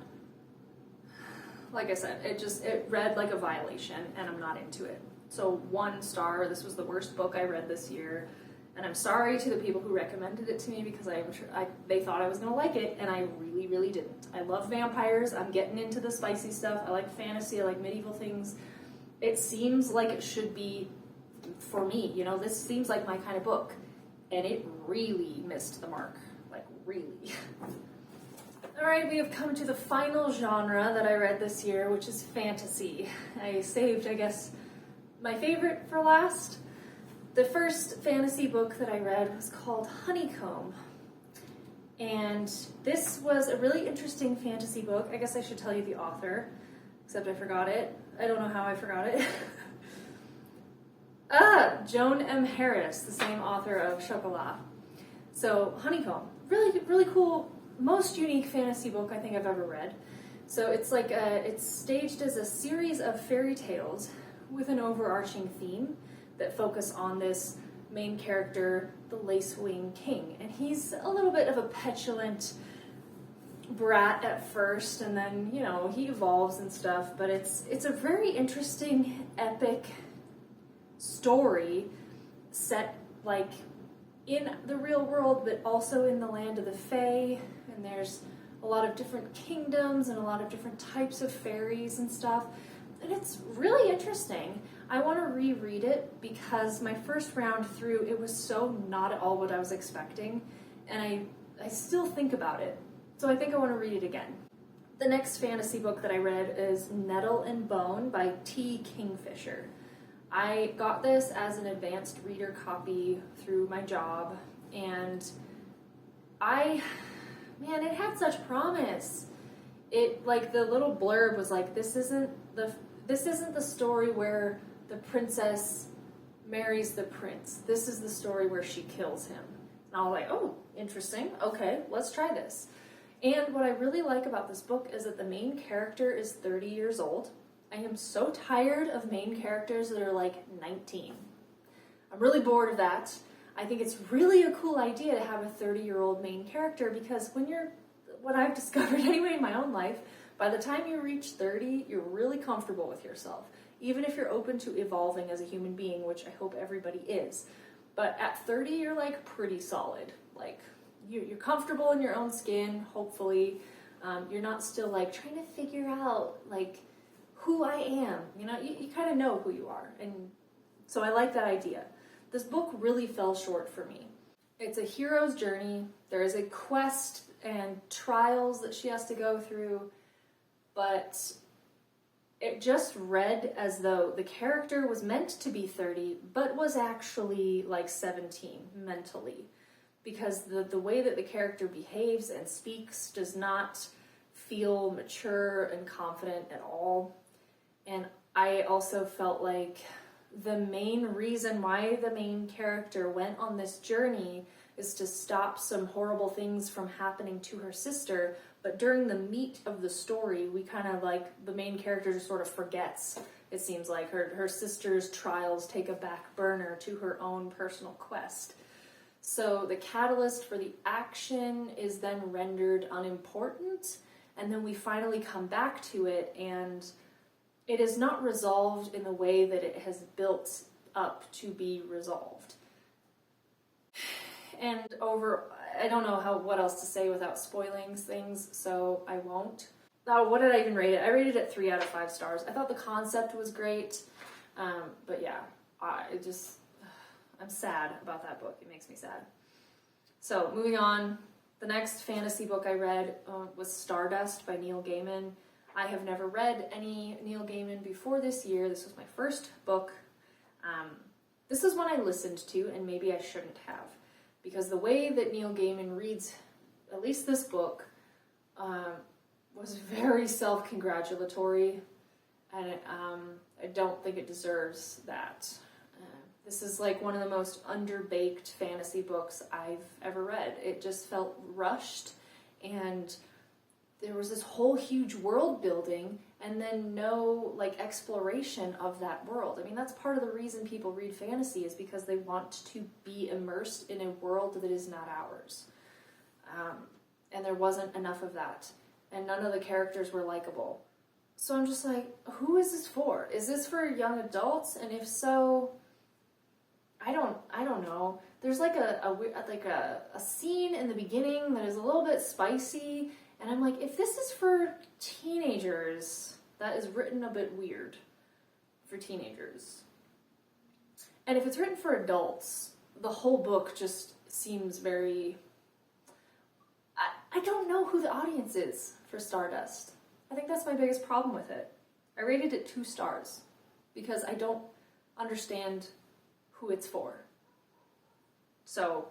like I said, it read like a violation, and I'm not into it. So 1 star, this was the worst book I read this year, and I'm sorry to the people who recommended it to me because they thought I was going to like it, and I really, really didn't. I love vampires, I'm getting into the spicy stuff, I like fantasy, I like medieval things. It seems like it should be for me, you know, this seems like my kind of book, and it really missed the mark, like really. Alright, we have come to the final genre that I read this year, which is fantasy. I saved, I guess, my favorite for last. The first fantasy book that I read was called Honeycomb. And this was a really interesting fantasy book. I guess I should tell you the author, except I forgot it. I don't know how I forgot it. Joan M. Harris, the same author of Chocolat. So, Honeycomb. Really, really cool, most unique fantasy book I think I've ever read. So it's like it's staged as a series of fairy tales with an overarching theme that focus on this main character, the Lacewing King. And he's a little bit of a petulant brat at first, and then, you know, he evolves and stuff, but it's a very interesting, epic story set, like, in the real world, but also in the land of the Fae, and there's a lot of different kingdoms and a lot of different types of fairies and stuff, and it's really interesting. I want to reread it because my first round through, it was so not at all what I was expecting, and I still think about it, so I think I want to read it again. The next fantasy book that I read is Nettle and Bone by T. Kingfisher. I got this as an advanced reader copy through my job, and man, it had such promise. It, like, the little blurb was like, this isn't the story where the princess marries the prince. This is the story where she kills him. And I was like, oh, interesting. Okay, let's try this. And what I really like about this book is that the main character is 30 years old. I am so tired of main characters that are like 19. I'm really bored of that. I think it's really a cool idea to have a 30-year-old main character because what I've discovered anyway in my own life, by the time you reach 30, you're really comfortable with yourself. Even if you're open to evolving as a human being, which I hope everybody is. But at 30, you're like pretty solid. Like, you're comfortable in your own skin, hopefully. You're not still like trying to figure out like who I am. You know, you kind of know who you are. And so I like that idea. This book really fell short for me. It's a hero's journey. There is a quest and trials that she has to go through, but it just read as though the character was meant to be 30, but was actually like 17 mentally. Because the way that the character behaves and speaks does not feel mature and confident at all. And I also felt like the main reason why the main character went on this journey is to stop some horrible things from happening to her sister, but during the meat of the story, we kind of like, the main character just sort of forgets. It seems like her sister's trials take a back burner to her own personal quest. So the catalyst for the action is then rendered unimportant, and then we finally come back to it, and it is not resolved in the way that it has built up to be resolved. And I don't know what else to say without spoiling things, so I won't. Now, what did I even rate it? I rated it 3 out of 5 stars. I thought the concept was great, but yeah, I'm sad about that book. It makes me sad. So, moving on, the next fantasy book I read was Stardust by Neil Gaiman. I have never read any Neil Gaiman before this year. This was my first book. This is one I listened to, and maybe I shouldn't have, because the way that Neil Gaiman reads, at least this book, was very self-congratulatory, and I don't think it deserves that. this is like one of the most underbaked fantasy books I've ever read. It just felt rushed, and there was this whole huge world building and then no like exploration of that world. I mean, that's part of the reason people read fantasy, is because they want to be immersed in a world that is not ours. And there wasn't enough of that. And none of the characters were likable. So I'm just like, who is this for? Is this for young adults? And if so, I don't know. There's like a scene in the beginning that is a little bit spicy, and I'm like, if this is for teenagers, that is written a bit weird for teenagers. And if it's written for adults, the whole book just seems very... I don't know who the audience is for Stardust. I think that's my biggest problem with it. I rated it 2 stars because I don't understand who it's for. So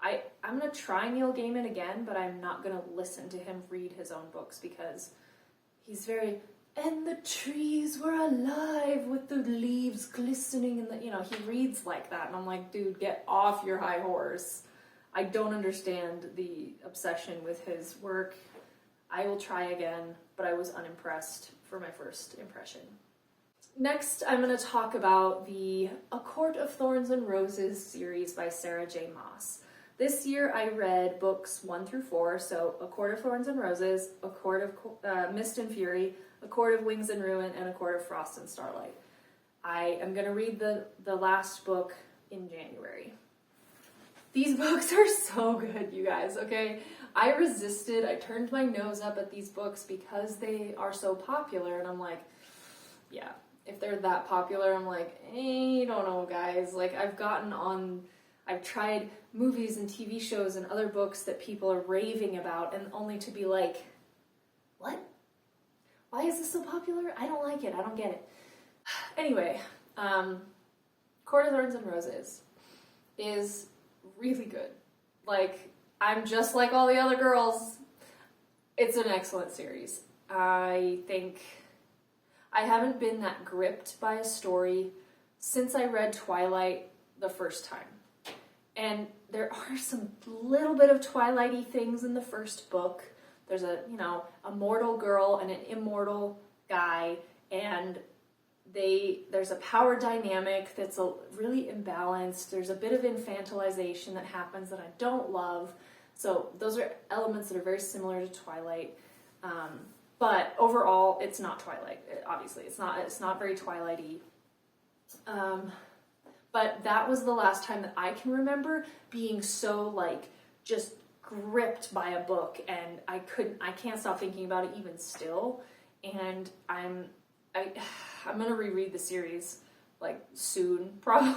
I'm going to try Neil Gaiman again, but I'm not going to listen to him read his own books because he's very, and the trees were alive with the leaves glistening in the, he reads like that. And I'm like, dude, get off your high horse. I don't understand the obsession with his work. I will try again, but I was unimpressed for my first impression. Next, I'm going to talk about the A Court of Thorns and Roses series by Sarah J. Maas. This year I read books 1 through 4, so A Court of Thorns and Roses, A Court of Mist and Fury, A Court of Wings and Ruin, and A Court of Frost and Starlight. I am going to read the last book in January. These books are so good, you guys, okay? I resisted. I turned my nose up at these books because they are so popular, and I'm like, yeah, if they're that popular, I'm like, I don't know, guys. Like, I've tried movies and TV shows and other books that people are raving about, and only to be like, what? Why is this so popular? I don't like it. I don't get it. Anyway, Court of Thorns and Roses is really good. Like, I'm just like all the other girls. It's an excellent series. I think I haven't been that gripped by a story since I read Twilight the first time. And there are some little bit of Twilight-y things in the first book. There's a mortal girl and an immortal guy, and there's a power dynamic that's really imbalanced. There's a bit of infantilization that happens that I don't love. So those are elements that are very similar to Twilight. But overall, it's not Twilight. Obviously, it's not very Twilight-y. But that was the last time that I can remember being so like just gripped by a book, and I can't stop thinking about it even still. And I'm gonna reread the series like soon, probably.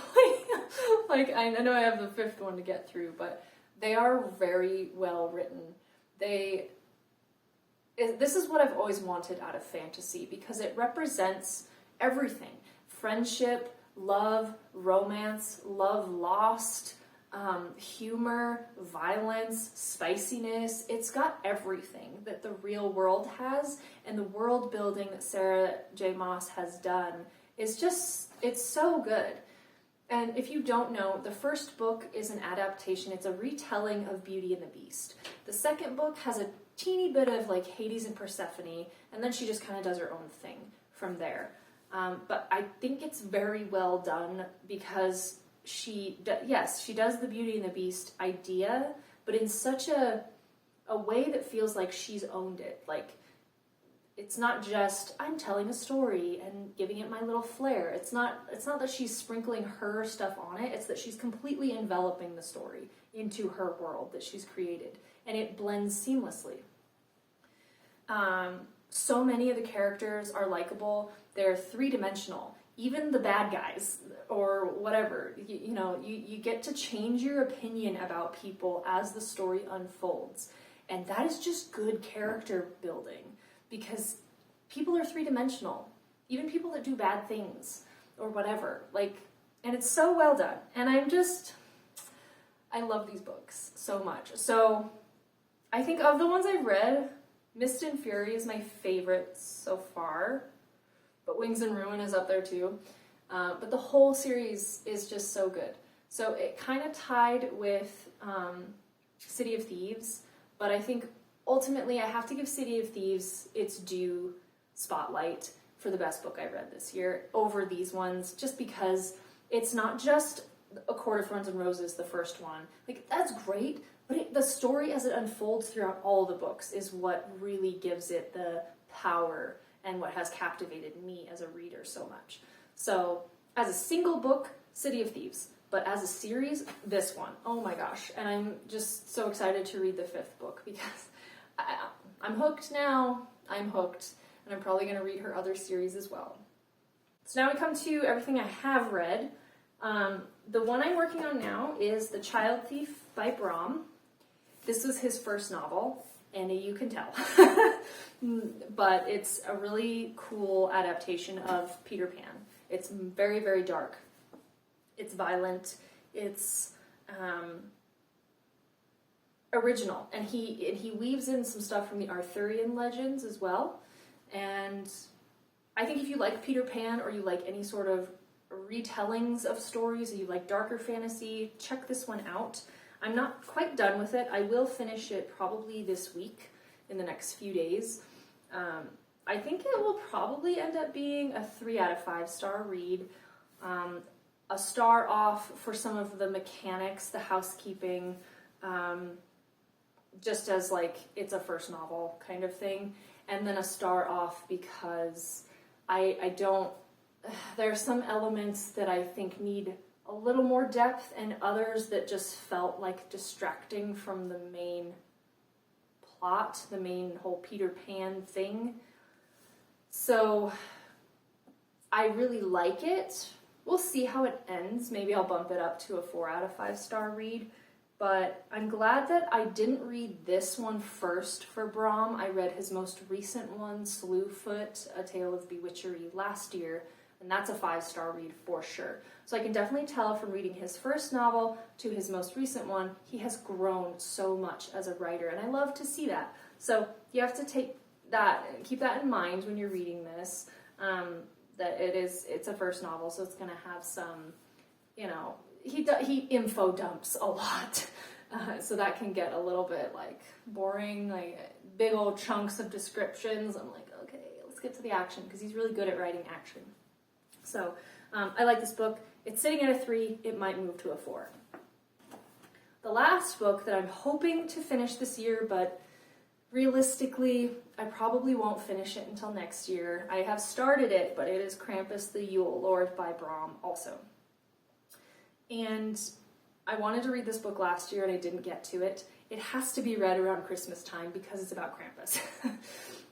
Like, I know I have the 5th one to get through, but they are very well written. This is what I've always wanted out of fantasy, because it represents everything: friendship, love, romance, love lost, humor, violence, spiciness. It's got everything that the real world has, and the world building that Sarah J. Maas has done is it's so good. And if you don't know, the first book is an adaptation. It's a retelling of Beauty and the Beast. The second book has a teeny bit of like Hades and Persephone, and then she just kind of does her own thing from there. But I think it's very well done, because she does the Beauty and the Beast idea, but in such a way that feels like she's owned it. Like, it's not just, I'm telling a story and giving it my little flair. It's not that she's sprinkling her stuff on it. It's that she's completely enveloping the story into her world that she's created, and it blends seamlessly. So many of the characters are likable. They're 3-dimensional. Even the bad guys, or whatever, you get to change your opinion about people as the story unfolds. And that is just good character building, because people are 3-dimensional. Even people that do bad things, or whatever. And it's so well done. And I love these books so much. So, I think of the ones I've read, Mist and Fury is my favorite so far, but Wings and Ruin is up there too. But the whole series is just so good. So it kind of tied with City of Thieves, but I think ultimately I have to give City of Thieves its due spotlight for the best book I read this year over these ones, just because it's not just A Court of Thorns and Roses, the first one. Like, that's great, but the story as it unfolds throughout all the books is what really gives it the power and what has captivated me as a reader so much. So, as a single book, City of Thieves. But as a series, this one. Oh my gosh. And I'm just so excited to read the 5th book because I'm hooked now. I'm hooked. And I'm probably going to read her other series as well. So now we come to everything I have read. The one I'm working on now is The Child Thief by Brom. This was his first novel, and you can tell. But it's a really cool adaptation of Peter Pan. It's very, very dark. It's violent. It's original, and he weaves in some stuff from the Arthurian legends as well. And I think if you like Peter Pan, or you like any sort of retellings of stories, or you like darker fantasy, check this one out. I'm not quite done with it. I will finish it probably this week, in the next few days. I think it will probably end up being a 3 out of 5 star read. A star off for some of the mechanics, the housekeeping, just as like it's a first novel kind of thing. And then a star off because I don't, there are some elements that I think need a little more depth, and others that just felt like distracting from the main plot, the main whole Peter Pan thing. So I really like it. We'll see how it ends. Maybe I'll bump it up to a 4 out of 5 star read. But I'm glad that I didn't read this one first for Brom. I read his most recent one, Slewfoot, A Tale of Bewitchery, last year. And that's a 5 star read for sure. So I can definitely tell from reading his first novel to his most recent one, he has grown so much as a writer. And I love to see that. So you have to keep that in mind when you're reading this. That it's a first novel, so it's going to have some, he info dumps a lot, so that can get a little bit like boring, like big old chunks of descriptions. I'm like, okay, let's get to the action, because he's really good at writing action. So I like this book. It's sitting at a 3. It might move to a 4. The last book that I'm hoping to finish this year, but realistically, I probably won't finish it until next year. I have started it, but it is Krampus the Yule Lord by Brom also. And I wanted to read this book last year and I didn't get to it. It has to be read around Christmas time because it's about Krampus.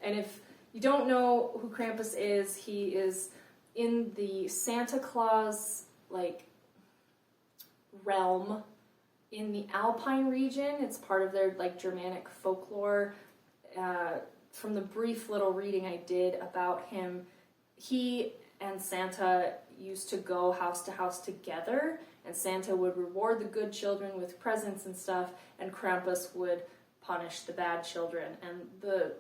And if you don't know who Krampus is, he is in the Santa Claus realm in the Alpine region. It's part of their Germanic folklore. From the brief little reading I did about him, he and Santa used to go house to house together, and Santa would reward the good children with presents and stuff, and Krampus would punish the bad children. And the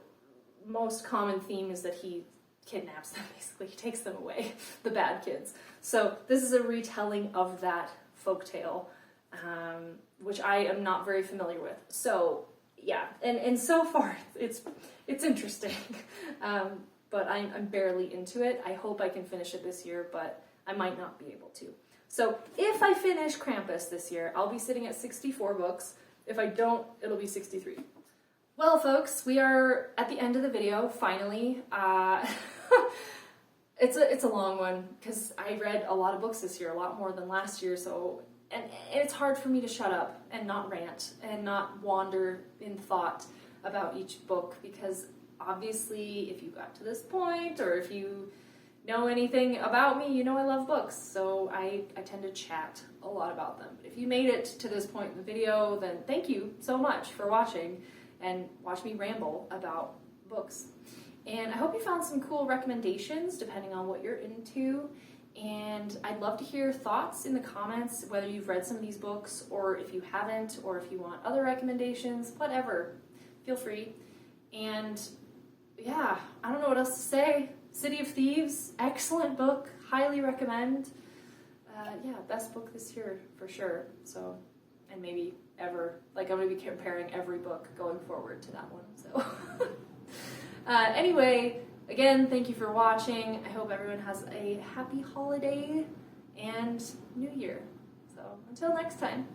most common theme is that he kidnaps them, basically. He takes them away, the bad kids. So this is a retelling of that folktale, which I am not very familiar with. So yeah, and so far it's interesting, but I'm barely into it. I hope I can finish it this year, but I might not be able to. So if I finish Krampus this year, I'll be sitting at 64 books. If I don't, it'll be 63. Well, folks, we are at the end of the video, finally. It's a long one, because I read a lot of books this year, a lot more than last year, so... And it's hard for me to shut up and not rant and not wander in thought about each book, because obviously if you got to this point, or if you know anything about me, you know I love books, so I tend to chat a lot about them. But if you made it to this point in the video, then thank you so much for watching and watch me ramble about books. And I hope you found some cool recommendations depending on what you're into. And I'd love to hear thoughts in the comments, whether you've read some of these books, or if you haven't, or if you want other recommendations, whatever. Feel free. And yeah, I don't know what else to say. City of Thieves, excellent book. highly recommend. Yeah, best book this year for sure. So, and maybe ever. Like, I'm going to be comparing every book going forward to that one. So, anyway, again, thank you for watching. I hope everyone has a happy holiday and New Year. So, until next time.